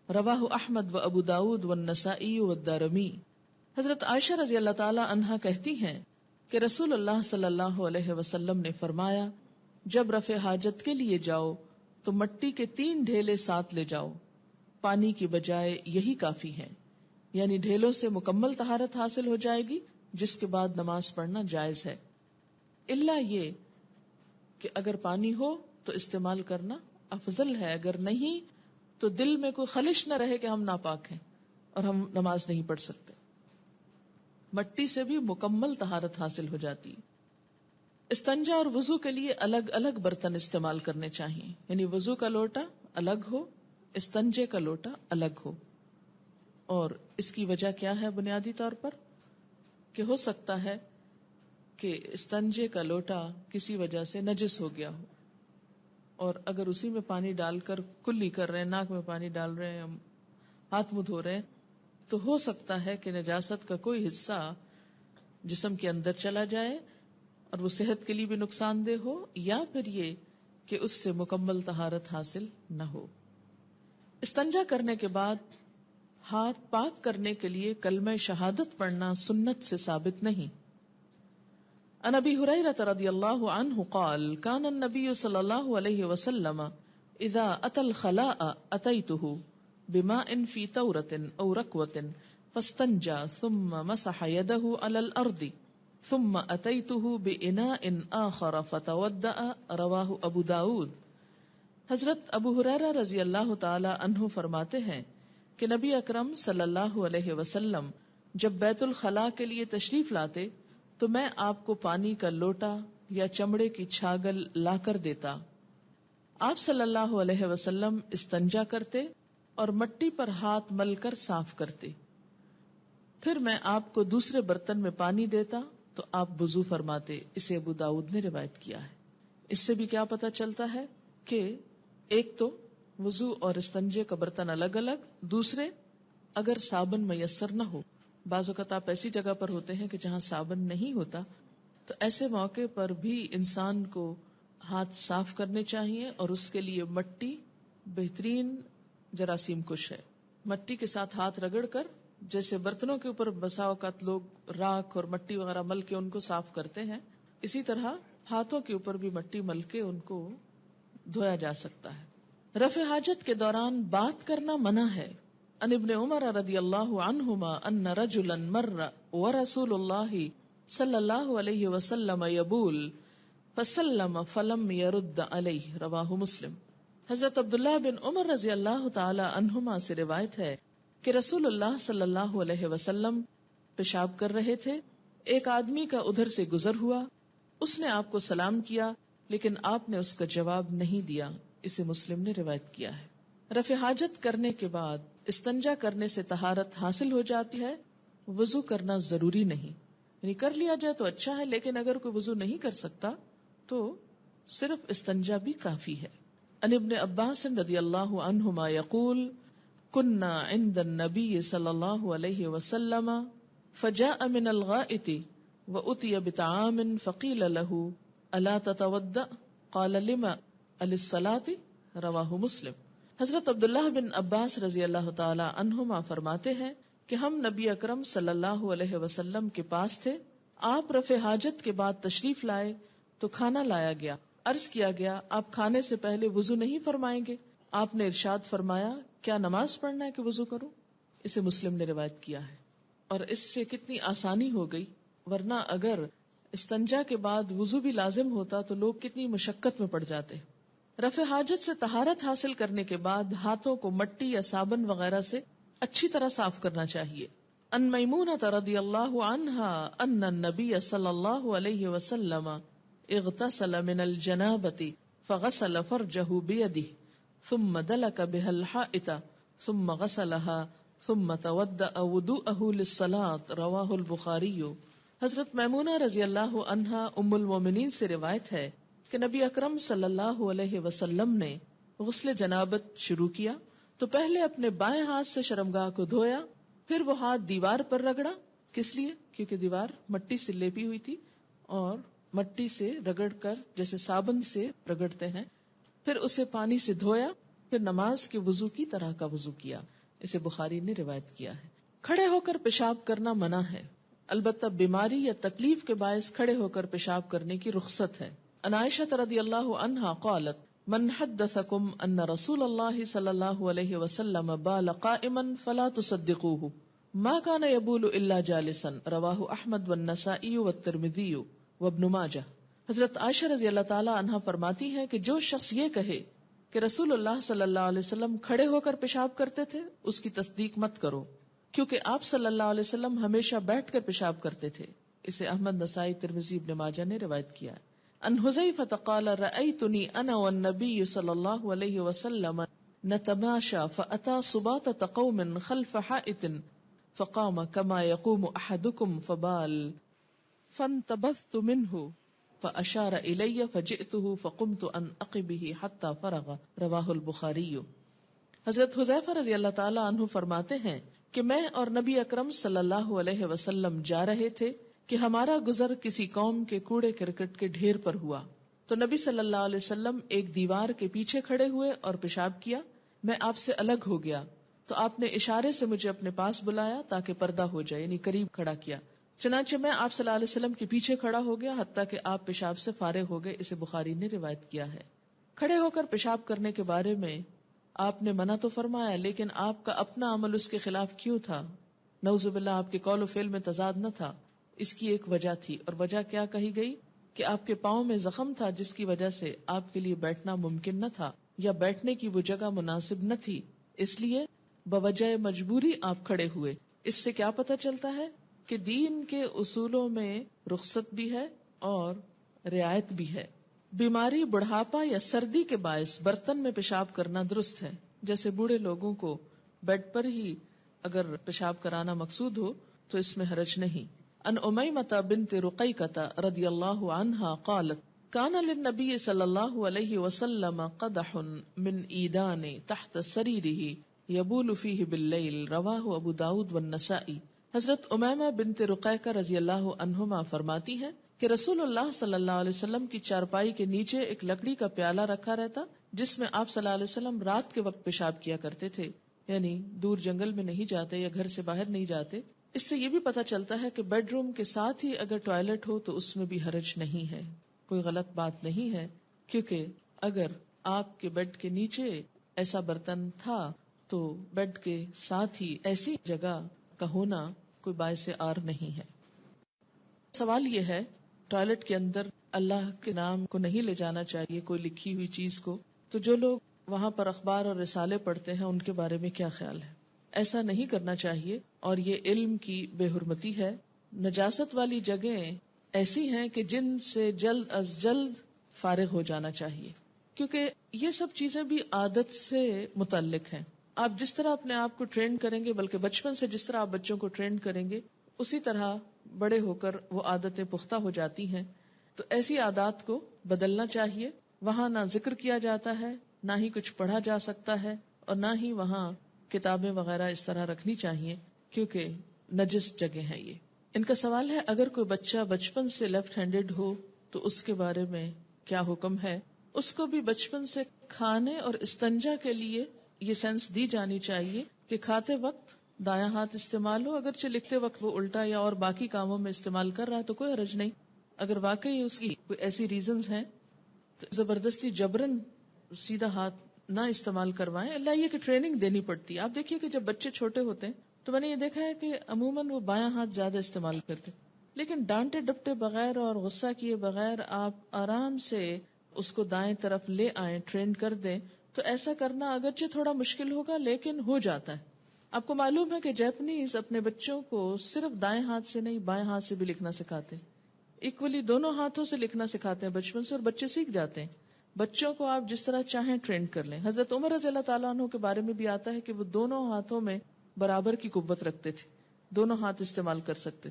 رواہ احمد و ابو داود والنسائی والدارمی۔ حضرت عائشہ رضی اللہ تعالی عنہا کہتی ہیں کہ رسول اللہ صلی اللہ علیہ وسلم نے فرمایا، جب رفع حاجت کے لیے جاؤ تو مٹی کے 3 ڈھیلے ساتھ لے جاؤ، پانی کی بجائے یہی کافی ہے، یعنی ڈھیلوں سے مکمل طہارت حاصل ہو جائے گی جس کے بعد نماز پڑھنا جائز ہے، الا یہ کہ اگر پانی ہو تو استعمال کرنا افضل ہے، اگر نہیں تو دل میں کوئی خلش نہ رہے کہ ہم ناپاک ہیں اور ہم نماز نہیں پڑھ سکتے۔ مٹی سے بھی مکمل طہارت حاصل ہو جاتی۔ استنجا اور وضو کے لیے الگ الگ برتن استعمال کرنے چاہیے، یعنی وضو کا لوٹا الگ ہو، استنجے کا لوٹا الگ ہو۔ اور اس کی وجہ کیا ہے؟ بنیادی طور پر کہ ہو سکتا ہے کہ استنجے کا لوٹا کسی وجہ سے نجس ہو گیا ہو، اور اگر اسی میں پانی ڈال کر کلی کر رہے ہیں، ناک میں پانی ڈال رہے ہیں، ہاتھ منہ دھو رہے ہیں، تو ہو سکتا ہے کہ نجاست کا کوئی حصہ جسم کے اندر چلا جائے اور وہ صحت کے لیے بھی نقصان دہ ہو، یا پھر یہ کہ اس سے مکمل طہارت حاصل نہ ہو۔ استنجا کرنے کے بعد ہاتھ پاک کرنے کے لیے کلمہ شہادت پڑھنا سنت سے ثابت نہیں. عن ابی ہریرہ رضی اللہ عنہ قال کان النبی صلی اللہ علیہ وسلم اذا اتى الخلاء اتيته بماء في تورة او ركوة فاستنجى ثم مسح يده على الارض ثم اتيته باناء آخر فتودأ رواہ ابو داود. حضرت ابو ہریرہ رضی اللہ تعالی عنہ فرماتے ہیں کہ نبی اکرم صلی اللہ علیہ وسلم جب بیت الخلاء کے لیے تشریف لاتے تو میں آپ کو پانی کا لوٹا یا چمڑے کی چھاگل لا کر دیتا. آپ صلی اللہ علیہ وسلم استنجا کرتے اور مٹی پر ہاتھ مل کر صاف کرتے. پھر میں آپ کو دوسرے برتن میں پانی دیتا تو آپ وضو فرماتے. اسے ابو داؤد نے روایت کیا ہے. اس سے بھی کیا پتہ چلتا ہے کہ ایک تو وضو اور استنجے کا برتن الگ الگ، دوسرے اگر صابن میسر نہ ہو، بعض اوقات آپ ایسی جگہ پر ہوتے ہیں کہ جہاں صابن نہیں ہوتا، تو ایسے موقع پر بھی انسان کو ہاتھ صاف کرنے چاہیے، اور اس کے لیے مٹی بہترین جراثیم کش ہے. مٹی کے ساتھ ہاتھ رگڑ کر، جیسے برتنوں کے اوپر بسا اوقات لوگ راکھ اور مٹی وغیرہ مل کے ان کو صاف کرتے ہیں، اسی طرح ہاتھوں کے اوپر بھی مٹی مل کے ان کو دھویا جا سکتا ہے. رفع حاجت کے دوران بات کرنا منع ہے. ان ابن عمر رضی اللہ عنہما ان رجلا مر ورسول اللہ صلی اللہ علیہ وسلم یبول فسلم فلم يرد علیہ رواہ مسلم. حضرت عبداللہ بن عمر رضی اللہ تعالی عنہما سے روایت ہے کہ رسول اللہ صلی اللہ علیہ وسلم پیشاب کر رہے تھے. ایک آدمی کا ادھر سے گزر ہوا، اس نے آپ کو سلام کیا لیکن آپ نے اس کا جواب نہیں دیا. اسے مسلم نے روایت کیا ہے. رفع حاجت کرنے کے بعد استنجا کرنے سے طہارت حاصل ہو جاتی ہے. وضو کرنا ضروری نہیں، یعنی کر لیا جائے تو اچھا ہے، لیکن اگر کوئی وضو نہیں کر سکتا تو صرف استنجا بھی کافی ہے. ان ابن عباس رضی اللہ عنہما یقول كنا عند النبی صلی اللہ علیہ وسلم فجاء من الغائط وأتي بطعام فقيل له ألا تتودع قال لما للصلاة رواہ مسلم. حضرت عبداللہ بن عباس رضی اللہ تعالی عنہما فرماتے ہیں کہ ہم نبی اکرم صلی اللہ علیہ وسلم کے پاس تھے. آپ رفع حاجت کے بعد تشریف لائے تو کھانا لایا گیا. عرض کیا گیا آپ کھانے سے پہلے وضو نہیں فرمائیں گے؟ آپ نے ارشاد فرمایا کیا نماز پڑھنا ہے کہ وضو کروں؟ اسے مسلم نے روایت کیا ہے. اور اس سے کتنی آسانی ہو گئی، ورنہ اگر استنجا کے بعد وضو بھی لازم ہوتا تو لوگ کتنی مشقت میں پڑ جاتے. رفع حاجت سے طہارت حاصل کرنے کے بعد ہاتھوں کو مٹی یا صابن وغیرہ سے اچھی طرح صاف کرنا چاہیے. ان میمونۃ رضی اللہ عنہا ان النبی صلی اللہ علیہ وسلم اغتسل من الجنابۃ فغسل فرجہ بیدہ ثم دلک بها الحائط ثم غسلها ثم تودأ وضوءہ للصلاة رواہ البخاری. حضرت میمونہ رضی اللہ عنہا ام المومنین سے روایت ہے کہ نبی اکرم صلی اللہ علیہ وسلم نے غسل جنابت شروع کیا تو پہلے اپنے بائیں ہاتھ سے شرمگاہ کو دھویا، پھر وہ ہاتھ دیوار پر رگڑا. کس لیے؟ کیونکہ دیوار مٹی سے لیپی ہوئی تھی اور مٹی سے رگڑ کر جیسے صابن سے رگڑتے ہیں، پھر اسے پانی سے دھویا، پھر نماز کے وضو کی طرح کا وضو کیا. اسے بخاری نے روایت کیا ہے. کھڑے ہو کر پیشاب کرنا منع ہے، البتہ بیماری یا تکلیف کے باعث کھڑے ہو کر پیشاب کرنے کی رخصت ہے. عن عائشہ رضی اللہ عنہا قالت من حدثکم ان رسول اللہ صلی اللہ علیہ وسلم بال قائما فلا تصدقوه ما كان يبول الا جالسا رواہ احمد والنسائی والترمذی وابن ماجہ. حضرت عائشہ رضی اللہ تعالی عنہا فرماتی ہیں کہ جو شخص یہ کہے کہ رسول اللہ صلی اللہ علیہ وسلم کھڑے ہو کر پیشاب کرتے تھے، اس کی تصدیق مت کرو، کیونکہ آپ صلی اللہ علیہ وسلم ہمیشہ بیٹھ کر پیشاب کرتے تھے. اسے احمد، نسائی، ترمذی، ابن ماجہ نے روایت کیا ہے. ان حذیفہ قال رأیتنی انا والنبی صلی اللہ علیہ وسلم نتماشى فأتى سباطة قوم خلف حائط فقام كما يقوم احدكم فبال فانتبذت منه فأشار إلي فجئته فقمت عن عقبه حتى فرغ رواہ البخاری. حضرت حذیفہ رضی اللہ تعالی عنہ فرماتے ہیں کہ میں اور نبی اکرم صلی اللہ علیہ وسلم جا رہے تھے کہ ہمارا گزر کسی قوم کے کوڑے کرکٹ کے ڈھیر پر ہوا، تو نبی صلی اللہ علیہ وسلم ایک دیوار کے پیچھے کھڑے ہوئے اور پیشاب کیا. میں آپ سے الگ ہو گیا تو آپ نے اشارے سے مجھے اپنے پاس بلایا تاکہ پردہ ہو جائے، یعنی قریب کھڑا کیا، چنانچہ میں آپ صلی اللہ علیہ وسلم کے پیچھے کھڑا ہو گیا حتیٰ کہ آپ پیشاب سے فارغ ہو گئے. اسے بخاری نے روایت کیا ہے. کھڑے ہو کر پیشاب کرنے کے بارے میں آپ نے منع تو فرمایا، لیکن آپ کا اپنا عمل اس کے خلاف کیوں تھا؟ نعوذ باللہ آپ کے قول و فعل میں تضاد نہ تھا؟ اس کی ایک وجہ تھی، اور وجہ کیا کہی گئی کہ آپ کے پاؤں میں زخم تھا جس کی وجہ سے آپ کے لیے بیٹھنا ممکن نہ تھا، یا بیٹھنے کی وہ جگہ مناسب نہ تھی، اس لیے بوجہ مجبوری آپ کھڑے ہوئے. اس سے کیا پتہ چلتا ہے کہ دین کے اصولوں میں رخصت بھی ہے اور رعایت بھی ہے. بیماری، بڑھاپا یا سردی کے باعث برتن میں پیشاب کرنا درست ہے، جیسے بوڑھے لوگوں کو بیڈ پر ہی اگر پیشاب کرانا مقصود ہو تو اس میں حرج نہیں. ان امیمۃ بنت رقیقۃ رضی اللہ عنہا قالت کان للنبی صلی اللہ علیہ وسلم قدح من ایدان تحت سریرہ یبول فیہ باللیل، رواہ ابو داود والنسائی. حضرت امیمہ بنت رقیقہ رضی اللہ عنہما فرماتی ہیں کہ رسول اللہ صلی اللہ علیہ وسلم کی چارپائی کے نیچے ایک لکڑی کا پیالہ رکھا رہتا جس میں آپ صلی اللہ علیہ وسلم رات کے وقت پیشاب کیا کرتے تھے، یعنی دور جنگل میں نہیں جاتے یا گھر سے باہر نہیں جاتے. اس سے یہ بھی پتہ چلتا ہے کہ بیڈ روم کے ساتھ ہی اگر ٹوائلٹ ہو تو اس میں بھی حرج نہیں ہے، کوئی غلط بات نہیں ہے، کیونکہ اگر آپ کے بیڈ کے نیچے ایسا برتن تھا تو بیڈ کے ساتھ ہی ایسی جگہ کا ہونا کوئی باعث عار نہیں ہے. سوال یہ ہے ٹوائلٹ کے اندر اللہ کے نام کو نہیں لے جانا چاہیے، کوئی لکھی ہوئی چیز کو، تو جو لوگ وہاں پر اخبار اور رسالے پڑھتے ہیں ان کے بارے میں کیا خیال ہے؟ ایسا نہیں کرنا چاہیے اور یہ علم کی بے حرمتی ہے. نجاست والی جگہیں ایسی ہیں کہ جن سے جلد از جلد فارغ ہو جانا چاہیے، کیونکہ یہ سب چیزیں بھی عادت سے متعلق ہیں. آپ جس طرح اپنے آپ کو ٹرین کریں گے، بلکہ بچپن سے جس طرح آپ بچوں کو ٹرین کریں گے اسی طرح بڑے ہو کر وہ عادتیں پختہ ہو جاتی ہیں. تو ایسی عادات کو بدلنا چاہیے. وہاں نہ ذکر کیا جاتا ہے، نہ ہی کچھ پڑھا جا سکتا ہے، اور نہ ہی وہاں کتابیں وغیرہ اس طرح رکھنی چاہیے، کیونکہ نجس جگہ ہے یہ. ان کا سوال ہے اگر کوئی بچہ بچپن سے لیفٹ ہینڈڈ ہو تو اس کے بارے میں کیا حکم ہے؟ اس کو بھی بچپن سے کھانے اور استنجا کے لیے یہ سینس دی جانی چاہیے کہ کھاتے وقت دایاں ہاتھ استعمال ہو، اگرچہ لکھتے وقت وہ الٹا یا اور باقی کاموں میں استعمال کر رہا ہے تو کوئی حرج نہیں. اگر واقعی اس کی کوئی ایسی ریزنز ہیں تو زبردستی جبرن سیدھا ہاتھ نہ استعمال کروائیں. اللہ یہ کہ ٹریننگ دینی پڑتی ہے. آپ دیکھیے کہ جب بچے چھوٹے ہوتے ہیں تو میں نے یہ دیکھا ہے کہ عموماً وہ بایاں ہاتھ زیادہ استعمال کرتے، لیکن ڈانٹے ڈپٹے بغیر اور غصہ کیے بغیر آپ آرام سے اس کو دائیں طرف لے آئیں، ٹرین کر دیں، تو ایسا کرنا اگرچہ تھوڑا مشکل ہوگا لیکن ہو جاتا ہے. آپ کو معلوم ہے کہ جیپنیز اپنے بچوں کو صرف دائیں ہاتھ سے نہیں بائیں ہاتھ سے بھی لکھنا سکھاتے، ایکولی دونوں ہاتھوں سے لکھنا سکھاتے ہیں بچپن سے، اور بچے سیکھ جاتے ہیں. بچوں کو آپ جس طرح چاہیں ٹرین کر لیں. حضرت عمر رضی اللہ تعالیٰ عنہ کے بارے میں بھی آتا ہے کہ وہ دونوں ہاتھوں میں برابر کی قوت رکھتے تھے، دونوں ہاتھ استعمال کر سکتے.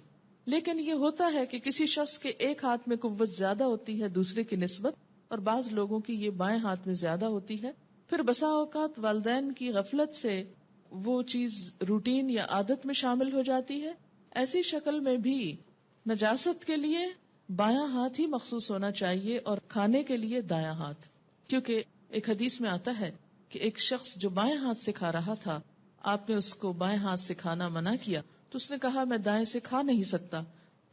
لیکن یہ ہوتا ہے کہ کسی شخص کے ایک ہاتھ میں قوت زیادہ ہوتی ہے دوسرے کی نسبت، اور بعض لوگوں کی یہ بائیں ہاتھ میں زیادہ ہوتی ہے. پھر بسا اوقات والدین کی غفلت سے وہ چیز روٹین یا عادت میں شامل ہو جاتی ہے. ایسی شکل میں بھی نجاست کے لیے بایاں ہاتھ ہی مخصوص ہونا چاہیے اور کھانے کے لیے دایاں ہاتھ. کیونکہ ایک حدیث میں آتا ہے کہ ایک شخص جو بائیں ہاتھ سے کھا رہا تھا، آپ نے اس کو بائیں ہاتھ سے کھانا منع کیا تو اس نے کہا میں دائیں سے کھا نہیں سکتا.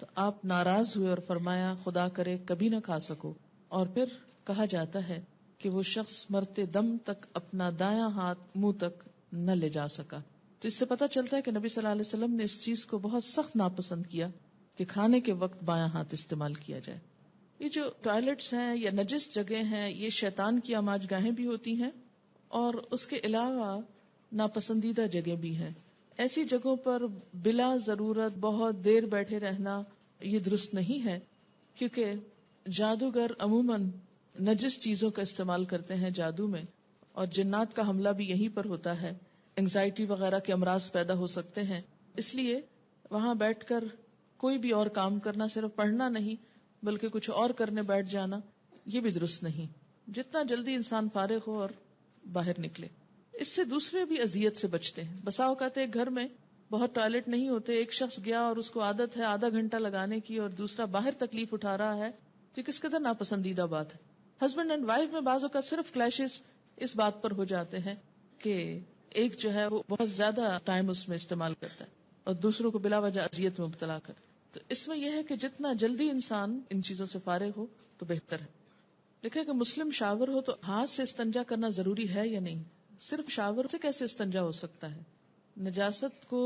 تو آپ ناراض ہوئے اور فرمایا خدا کرے کبھی نہ کھا سکو. اور پھر کہا جاتا ہے کہ وہ شخص مرتے دم تک اپنا دایاں ہاتھ منہ تک نہ لے جا سکا. تو اس سے پتہ چلتا ہے کہ نبی صلی اللہ علیہ وسلم نے اس چیز کو بہت سخت ناپسند کیا کہ کھانے کے وقت بایاں ہاتھ استعمال کیا جائے. یہ جو ٹوائلٹس ہیں یا نجس جگہ ہیں یہ شیطان کی آماج گاہیں بھی ہوتی ہیں، اور اس کے علاوہ ناپسندیدہ جگہ بھی ہیں. ایسی جگہوں پر بلا ضرورت بہت دیر بیٹھے رہنا یہ درست نہیں ہے، کیونکہ جادوگر عموماً نجس چیزوں کا استعمال کرتے ہیں جادو میں، اور جنات کا حملہ بھی یہیں پر ہوتا ہے. انگزائٹی وغیرہ کے امراض پیدا ہو سکتے ہیں. اس لیے وہاں بیٹھ کر کوئی بھی اور کام کرنا، صرف پڑھنا نہیں بلکہ کچھ اور کرنے بیٹھ جانا، یہ بھی درست نہیں. جتنا جلدی انسان فارغ ہو اور باہر نکلے. اس سے دوسرے بھی اذیت سے بچتے ہیں. بسا اوقات ایک گھر میں بہت ٹوائلٹ نہیں ہوتے، ایک شخص گیا اور اس کو عادت ہے آدھا گھنٹہ لگانے کی اور دوسرا باہر تکلیف اٹھا رہا ہے، تو کس قدر ناپسندیدہ بات ہے. ہسبینڈ اینڈ وائف میں بعض اوقات صرف کلیشز اس بات پر ہو جاتے ہیں کہ ایک جو ہے وہ بہت زیادہ ٹائم اس میں استعمال کرتا ہے اور دوسروں کو بلا وجہ اذیت میں مبتلا کرتا ہے. تو اس میں یہ ہے کہ جتنا جلدی انسان ان چیزوں سے فارغ ہو تو بہتر ہے. دیکھیں کہ مسلم شاور ہو تو ہاتھ سے استنجا کرنا ضروری ہے یا نہیں؟ صرف شاور سے کیسے استنجا ہو سکتا ہے؟ نجاست کو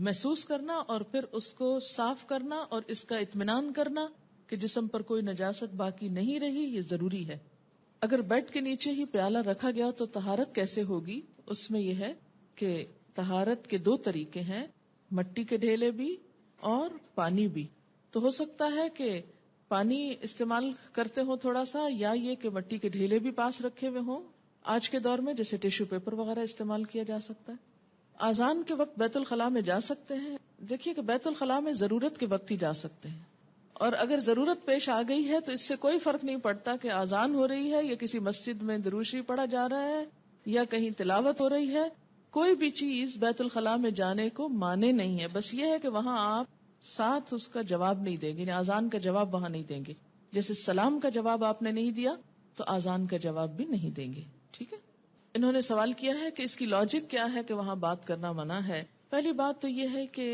محسوس کرنا اور پھر اس کو صاف کرنا اور اس کا اطمینان کرنا کہ جسم پر کوئی نجاست باقی نہیں رہی، یہ ضروری ہے. اگر بیڈ کے نیچے ہی پیالہ رکھا گیا تو طہارت کیسے ہوگی؟ اس میں یہ ہے کہ طہارت کے 2 طریقے ہیں، مٹی کے ڈھیلے بھی اور پانی بھی. تو ہو سکتا ہے کہ پانی استعمال کرتے ہوں تھوڑا سا، یا یہ کہ مٹی کے ڈھیلے بھی پاس رکھے ہوئے ہوں. آج کے دور میں جیسے ٹیشو پیپر وغیرہ استعمال کیا جا سکتا ہے. اذان کے وقت بیت الخلاء میں جا سکتے ہیں. دیکھیے کہ بیت الخلاء میں ضرورت کے وقت ہی جا سکتے ہیں، اور اگر ضرورت پیش آ گئی ہے تو اس سے کوئی فرق نہیں پڑتا کہ اذان ہو رہی ہے یا کسی مسجد میں درود شریف پڑھا جا رہا ہے یا کہیں تلاوت ہو رہی ہے. کوئی بھی چیز بیت الخلاء میں جانے کو مانے نہیں ہے. بس یہ ہے کہ وہاں آپ ساتھ اس کا جواب نہیں دیں گے، یعنی اذان کا جواب وہاں نہیں دیں گے. جیسے سلام کا جواب آپ نے نہیں دیا تو اذان کا جواب بھی نہیں دیں گے. ٹھیک ہے. انہوں نے سوال کیا ہے کہ اس کی لاجک کیا ہے کہ وہاں بات کرنا منع ہے. پہلی بات تو یہ ہے کہ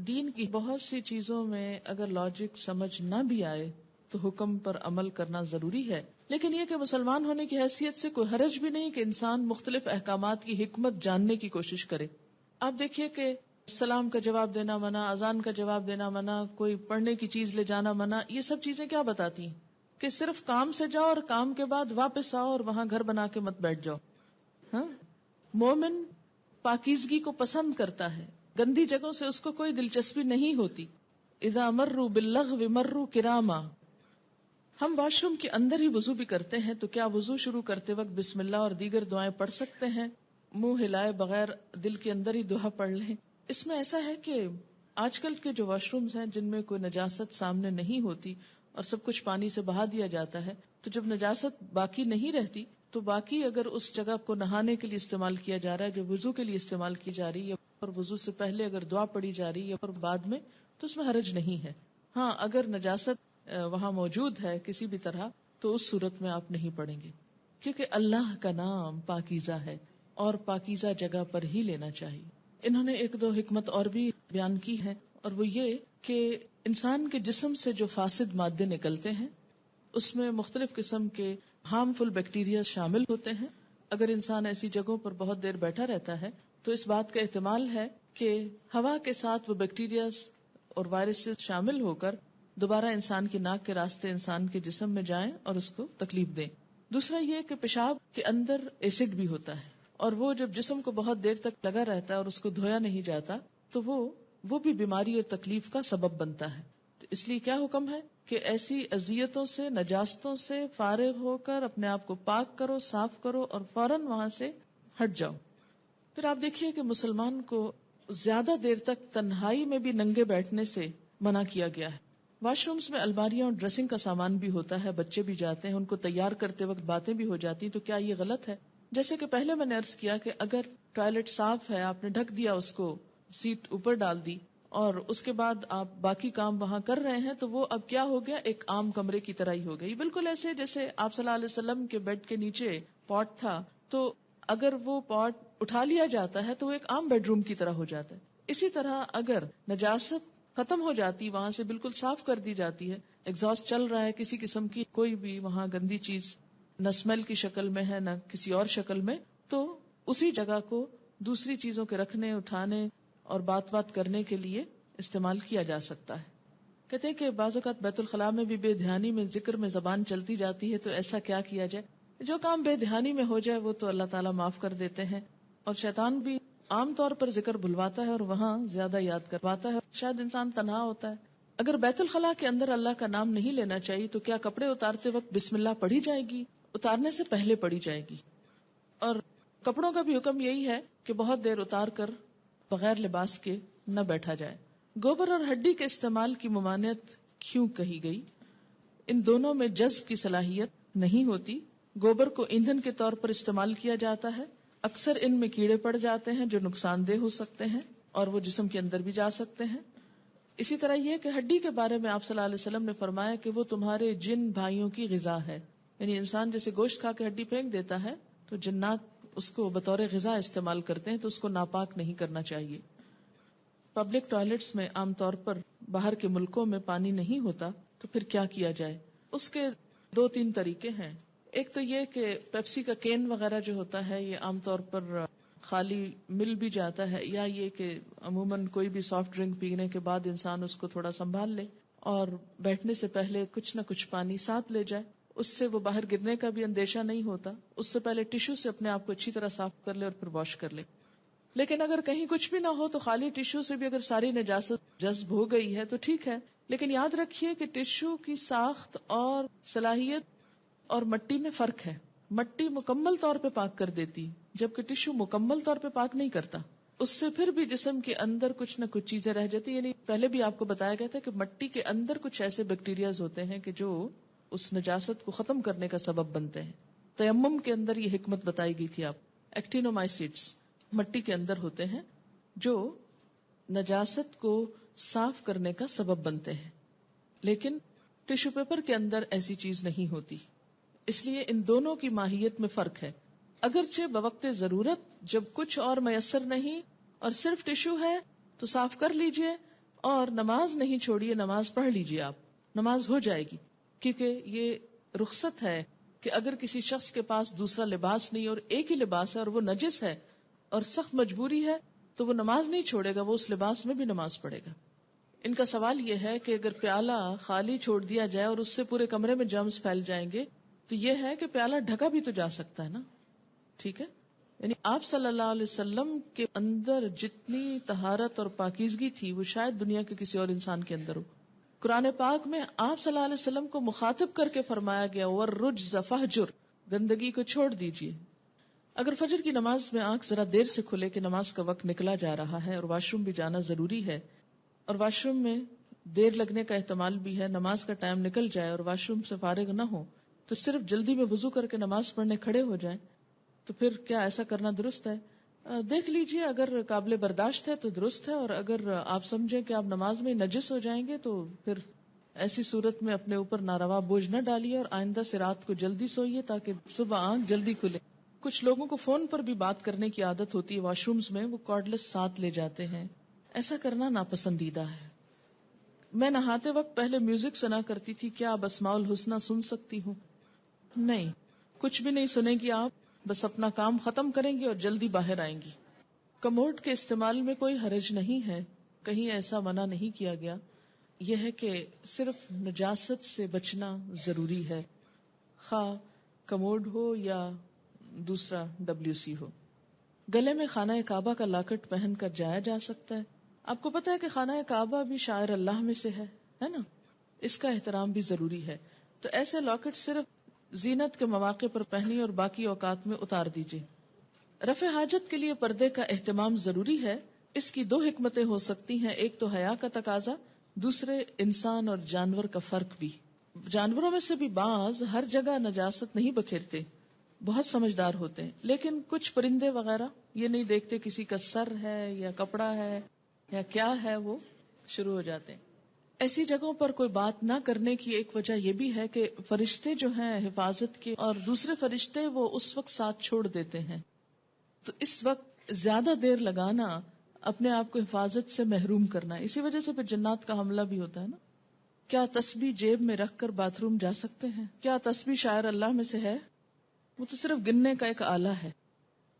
دین کی بہت سی چیزوں میں اگر لاجک سمجھ نہ بھی آئے تو حکم پر عمل کرنا ضروری ہے. لیکن یہ کہ مسلمان ہونے کی حیثیت سے کوئی حرج بھی نہیں کہ انسان مختلف احکامات کی حکمت جاننے کی کوشش کرے. آپ دیکھیے کہ سلام کا جواب دینا منع، اذان کا جواب دینا منع، کوئی پڑھنے کی چیز لے جانا منع، یہ سب چیزیں کیا بتاتی ہیں؟ کہ صرف کام سے جاؤ اور کام کے بعد واپس آؤ اور وہاں گھر بنا کے مت بیٹھ جاؤ. ہاں، مومن پاکیزگی کو پسند کرتا ہے، گندی جگہوں سے اس کو کوئی دلچسپی نہیں ہوتی. اذا مروا باللغو مروا کراما. ہم واش روم کے اندر ہی وضو بھی کرتے ہیں تو کیا وضو شروع کرتے وقت بسم اللہ اور دیگر دعائیں پڑھ سکتے ہیں؟ منہ ہلائے بغیر دل کے اندر ہی دعا پڑھ لیں. اس میں ایسا ہے کہ آج کل کے جو واش رومز ہیں جن میں کوئی نجاست سامنے نہیں ہوتی اور سب کچھ پانی سے بہا دیا جاتا ہے، تو جب نجاست باقی نہیں رہتی تو باقی اگر اس جگہ کو نہانے کے لیے استعمال کیا جا رہا ہے، جو وضو کے لیے استعمال کی جا رہی ہے، اور وضو سے پہلے اگر دعا پڑھی جا رہی ہے اور بعد میں، تو اس میں حرج نہیں ہے. ہاں، اگر نجاست وہاں موجود ہے کسی بھی طرح تو اس صورت میں آپ نہیں پڑھیں گے، کیونکہ اللہ کا نام پاکیزہ ہے اور پاکیزہ جگہ پر ہی لینا چاہیے. انہوں نے 1-2 حکمت اور بھی بیان کی ہے، اور وہ یہ کہ انسان کے جسم سے جو فاسد مادے نکلتے ہیں اس میں مختلف قسم کے ہارمفل بیکٹیریا شامل ہوتے ہیں. اگر انسان ایسی جگہوں پر بہت دیر بیٹھا رہتا ہے تو اس بات کا احتمال ہے کہ ہوا کے ساتھ وہ بیکٹیریا اور وائرس شامل ہو کر دوبارہ انسان کی ناک کے راستے انسان کے جسم میں جائیں اور اس کو تکلیف دیں. دوسرا یہ کہ پیشاب کے اندر ایسڈ بھی ہوتا ہے، اور وہ جب جسم کو بہت دیر تک لگا رہتا ہے اور اس کو دھویا نہیں جاتا تو وہ بھی بیماری اور تکلیف کا سبب بنتا ہے. تو اس لیے کیا حکم ہے کہ ایسی اذیتوں سے، نجاستوں سے فارغ ہو کر اپنے آپ کو پاک کرو، صاف کرو اور فوراً وہاں سے ہٹ جاؤ. پھر آپ دیکھیے کہ مسلمان کو زیادہ دیر تک تنہائی میں بھی ننگے بیٹھنے سے منع کیا گیا ہے. واش رومز میں الماریاں اور ڈریسنگ کا سامان بھی ہوتا ہے، بچے بھی جاتے ہیں، ان کو تیار کرتے وقت باتیں بھی ہو جاتی ہیں، تو کیا یہ غلط ہے؟ جیسے کہ پہلے میں نے عرض کیا کہ اگر ٹوائلٹ صاف ہے، آپ نے ڈھک دیا اس کو، سیٹ اوپر ڈال دی اور اس کے بعد آپ باقی کام وہاں کر رہے ہیں، تو وہ اب کیا ہو گیا؟ ایک عام کمرے کی طرح ہی ہو گئی. بالکل ایسے جیسے آپ صلی اللہ علیہ وسلم کے بیڈ کے نیچے پاٹ تھا، تو اگر وہ پاٹ اٹھا لیا جاتا ہے تو وہ ایک عام بیڈ روم کی طرح ہو جاتا ہے. اسی طرح اگر نجاست ختم ہو جاتی، وہاں سے بالکل صاف کر دی جاتی ہے، ایگزاسٹ چل رہا ہے، کسی قسم کی کوئی بھی وہاں گندی چیز نہ اسمیل کی شکل میں ہے نہ کسی اور شکل میں، تو اسی جگہ کو دوسری چیزوں کے رکھنے، اٹھانے اور بات کرنے کے لیے استعمال کیا جا سکتا ہے. کہتے ہیں کہ بعض اوقات بیت الخلاء میں بھی بے دھیانی میں ذکر میں زبان چلتی جاتی ہے، تو ایسا کیا کیا جائے؟ جو کام بے دھیانی میں ہو جائے وہ تو اللہ تعالیٰ معاف کر دیتے ہیں، اور شیطان بھی عام طور پر ذکر بھلواتا ہے اور وہاں زیادہ یاد کرواتا ہے. شاید انسان تنہا ہوتا ہے. اگر بیت الخلاء کے اندر اللہ کا نام نہیں لینا چاہیے تو کیا کپڑے اتارتے وقت بسم اللہ پڑھی جائے گی؟ اتارنے سے پہلے پڑھی جائے گی. اور کپڑوں کا بھی حکم یہی ہے کہ بہت دیر اتار کر بغیر لباس کے نہ بیٹھا جائے. گوبر اور ہڈی کے استعمال کی ممانعت کیوں کہی گئی؟ ان دونوں میں جذب کی صلاحیت نہیں ہوتی. گوبر کو ایندھن کے طور پر استعمال کیا جاتا ہے، اکثر ان میں کیڑے پڑ جاتے ہیں جو نقصان دہ ہو سکتے ہیں اور وہ جسم کے اندر بھی جا سکتے ہیں. اسی طرح یہ کہ ہڈی کے بارے میں آپ صلی اللہ علیہ وسلم نے فرمایا کہ وہ تمہارے جن بھائیوں کی غذا ہے، یعنی انسان جیسے گوشت کھا کے ہڈی پھینک دیتا ہے تو جنات اس کو بطور غذا استعمال کرتے ہیں تو اس کو ناپاک نہیں کرنا چاہیے. پبلک ٹوائلٹس میں عام طور پر باہر کے ملکوں میں پانی نہیں ہوتا تو پھر کیا کیا جائے؟ اس کے 2-3 طریقے ہیں. ایک تو یہ کہ پیپسی کا کین وغیرہ جو ہوتا ہے یہ عام طور پر خالی مل بھی جاتا ہے، یا یہ کہ عموماً کوئی بھی سافٹ ڈرنک پینے کے بعد انسان اس کو تھوڑا سنبھال لے اور بیٹھنے سے پہلے کچھ نہ کچھ پانی ساتھ لے جائے. اس سے وہ باہر گرنے کا بھی اندیشہ نہیں ہوتا. اس سے پہلے ٹیشو سے اپنے آپ کو اچھی طرح صاف کر لے اور پھر واش کر لے. لیکن اگر کہیں کچھ بھی نہ ہو تو خالی ٹیشو سے بھی اگر ساری نجاست جذب ہو گئی ہے تو ٹھیک ہے. لیکن یاد رکھیے کہ ٹیشو کی ساخت اور صلاحیت اور مٹی میں فرق ہے. مٹی مکمل طور پہ پاک کر دیتی جبکہ ٹیشو مکمل طور پہ پاک نہیں کرتا. اس سے پھر بھی جسم کے اندر کچھ نہ کچھ چیزیں رہ جاتی. یعنی پہلے بھی آپ کو بتایا گیا تھا کہ مٹی کے اندر کچھ ایسے بیکٹیریاز ہوتے ہیں کہ جو اس نجاست کو ختم کرنے کا سبب بنتے ہیں. تیمم کے اندر یہ حکمت بتائی گئی تھی. آپ ایکٹینومائسیٹس مٹی کے اندر ہوتے ہیں جو نجاست کو صاف کرنے کا سبب بنتے ہیں، لیکن ٹیشو پیپر کے اندر ایسی چیز نہیں ہوتی. اس لیے ان دونوں کی ماہیت میں فرق ہے. اگرچہ بوقت ضرورت جب کچھ اور میسر نہیں اور صرف ٹیشو ہے تو صاف کر لیجئے اور نماز نہیں چھوڑیے، نماز پڑھ لیجئے. آپ نماز ہو جائے گی، کیونکہ یہ رخصت ہے کہ اگر کسی شخص کے پاس دوسرا لباس نہیں اور ایک ہی لباس ہے اور وہ نجس ہے اور سخت مجبوری ہے تو وہ نماز نہیں چھوڑے گا، وہ اس لباس میں بھی نماز پڑھے گا. ان کا سوال یہ ہے کہ اگر پیالہ خالی چھوڑ دیا جائے اور اس سے پورے کمرے میں جرمز پھیل جائیں گے تو یہ ہے کہ پیالہ ڈھکا بھی تو جا سکتا ہے نا. ٹھیک ہے، یعنی آپ صلی اللہ علیہ وسلم کے اندر جتنی طہارت اور پاکیزگی تھی وہ شاید دنیا کے کسی اور انسان کے اندر ہو. قرآن پاک میں آپ صلی اللہ علیہ وسلم کو مخاطب کر کے فرمایا گیا وَالرُّجْزَ فَاهْجُرْ، گندگی کو چھوڑ دیجیے. اگر فجر کی نماز میں آنکھ ذرا دیر سے کھلے کہ نماز کا وقت نکلا جا رہا ہے اور واش روم بھی جانا ضروری ہے اور واش روم میں دیر لگنے کا احتمال بھی ہے، نماز کا ٹائم نکل جائے اور واش روم سے فارغ نہ ہو تو صرف جلدی میں وضو کر کے نماز پڑھنے کھڑے ہو جائیں تو پھر کیا ایسا کرنا درست ہے؟ دیکھ لیجئے، اگر قابل برداشت ہے تو درست ہے، اور اگر آپ سمجھیں کہ آپ نماز میں نجس ہو جائیں گے تو پھر ایسی صورت میں اپنے اوپر ناروا بوجھ نہ ڈالیے اور آئندہ سے رات کو جلدی سوئیے تاکہ صبح آنکھ جلدی کھلے. کچھ لوگوں کو فون پر بھی بات کرنے کی عادت ہوتی ہے واش رومز میں، وہ کارڈلیس ساتھ لے جاتے ہیں. ایسا کرنا ناپسندیدہ ہے. میں نہاتے وقت پہلے میوزک سنا کرتی تھی، کیا اب اسماء الحسنی سن سکتی ہوں؟ نہیں، کچھ بھی نہیں سنے گی آپ، بس اپنا کام ختم کریں گی اور جلدی باہر آئیں گی. کموڈ کے استعمال میں کوئی حرج نہیں ہے، کہیں ایسا منع نہیں کیا گیا. یہ ہے کہ صرف نجاست سے بچنا ضروری ہے، خواہ کموڈ ہو یا دوسرا WC ہو. گلے میں خانہ کعبہ کا لاکٹ پہن کر جایا جا سکتا ہے. آپ کو پتا ہے کہ خانہ کعبہ بھی شاعر اللہ میں سے ہے نا، اس کا احترام بھی ضروری ہے. تو ایسے لاکٹ صرف زینت کے مواقع پر پہنی اور باقی اوقات میں اتار دیجیے. رفع حاجت کے لیے پردے کا اہتمام ضروری ہے. اس کی 2 حکمتیں ہو سکتی ہیں، ایک تو حیا کا تقاضا، دوسرے انسان اور جانور کا فرق بھی. جانوروں میں سے بھی بعض ہر جگہ نجاست نہیں بکھیرتے، بہت سمجھدار ہوتے ہیں، لیکن کچھ پرندے وغیرہ یہ نہیں دیکھتے کسی کا سر ہے یا کپڑا ہے یا کیا ہے، وہ شروع ہو جاتے ہیں. ایسی جگہوں پر کوئی بات نہ کرنے کی ایک وجہ یہ بھی ہے کہ فرشتے جو ہیں حفاظت کے اور دوسرے فرشتے وہ اس وقت ساتھ چھوڑ دیتے ہیں، تو اس وقت زیادہ دیر لگانا اپنے آپ کو حفاظت سے محروم کرنا ہے. اسی وجہ سے پھر جنات کا حملہ بھی ہوتا ہے نا. کیا تسبیح جیب میں رکھ کر باتھ روم جا سکتے ہیں؟ کیا تسبیح شاعر اللہ میں سے ہے؟ وہ تو صرف گننے کا ایک آلہ ہے.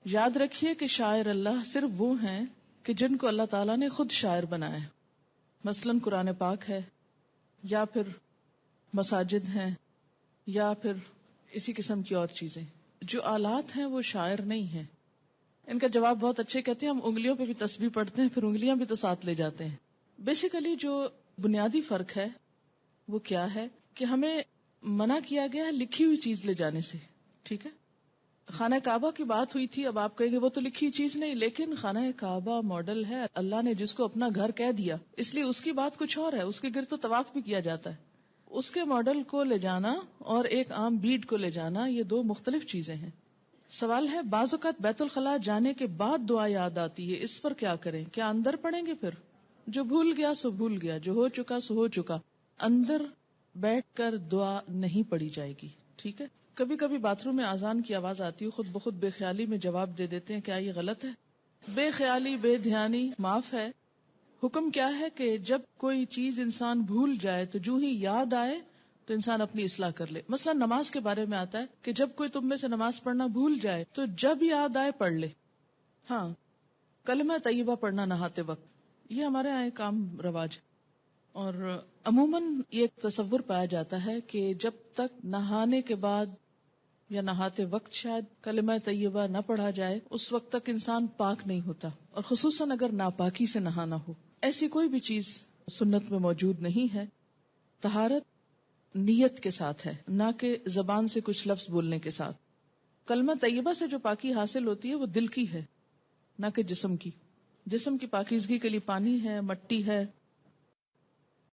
یاد رکھیے کہ شاعر اللہ صرف وہ ہیں کہ جن کو اللہ تعالیٰ نے خود شاعر بنایا ہے. مثلاً قرآن پاک ہے، یا پھر مساجد ہیں، یا پھر اسی قسم کی اور چیزیں. جو آلات ہیں وہ شاعر نہیں ہیں. ان کا جواب بہت اچھے کہتے ہیں، ہم انگلیوں پہ بھی تسبیح پڑھتے ہیں، پھر انگلیاں بھی تو ساتھ لے جاتے ہیں. بیسیکلی جو بنیادی فرق ہے وہ کیا ہے کہ ہمیں منع کیا گیا ہے لکھی ہوئی چیز لے جانے سے. ٹھیک ہے، خانہ کعبہ کی بات ہوئی تھی، اب آپ کہیں گے وہ تو لکھی چیز نہیں، لیکن خانہ کعبہ ماڈل ہے. اللہ نے جس کو اپنا گھر کہہ دیا اس لیے اس کی بات کچھ اور ہے، اس کے گرد تو طواف بھی کیا جاتا ہے. اس کے ماڈل کو لے جانا اور ایک عام بیڈ کو لے جانا یہ 2 مختلف چیزیں ہیں. سوال ہے، بعض اوقات بیت الخلاء جانے کے بعد دعا یاد آتی ہے، اس پر کیا کریں؟ کیا اندر پڑھیں گے؟ پھر جو بھول گیا سو بھول گیا، جو ہو چکا سو ہو چکا. اندر بیٹھ کر دعا نہیں پڑھی جائے گی. ٹھیک ہے، کبھی کبھی باتھ روم میں اذان کی آواز آتی ہے، خود بخود بے خیالی میں جواب دے دیتے ہیں، کیا یہ غلط ہے؟ بے خیالی بے دھیانی معاف ہے۔ حکم کیا ہے کہ جب کوئی چیز انسان بھول جائے تو جو ہی یاد آئے تو انسان اپنی اصلاح کر لے۔ مثلا نماز کے بارے میں آتا ہے کہ جب کوئی تم میں سے نماز پڑھنا بھول جائے تو جب یاد آئے پڑھ لے۔ ہاں، کلمہ طیبہ پڑھنا نہاتے وقت، یہ ہمارے یہاں ایک عام رواج ہے، اور عموماً یہ ایک تصور پایا جاتا ہے کہ جب تک نہانے کے بعد یا نہاتے وقت شاید کلمہ طیبہ نہ پڑھا جائے اس وقت تک انسان پاک نہیں ہوتا، اور خصوصاً اگر ناپاکی سے نہانا ہو۔ ایسی کوئی بھی چیز سنت میں موجود نہیں ہے۔ طہارت نیت کے ساتھ ہے، نہ کہ زبان سے کچھ لفظ بولنے کے ساتھ۔ کلمہ طیبہ سے جو پاکی حاصل ہوتی ہے وہ دل کی ہے، نہ کہ جسم کی۔ جسم کی پاکیزگی کے لیے پانی ہے، مٹی ہے،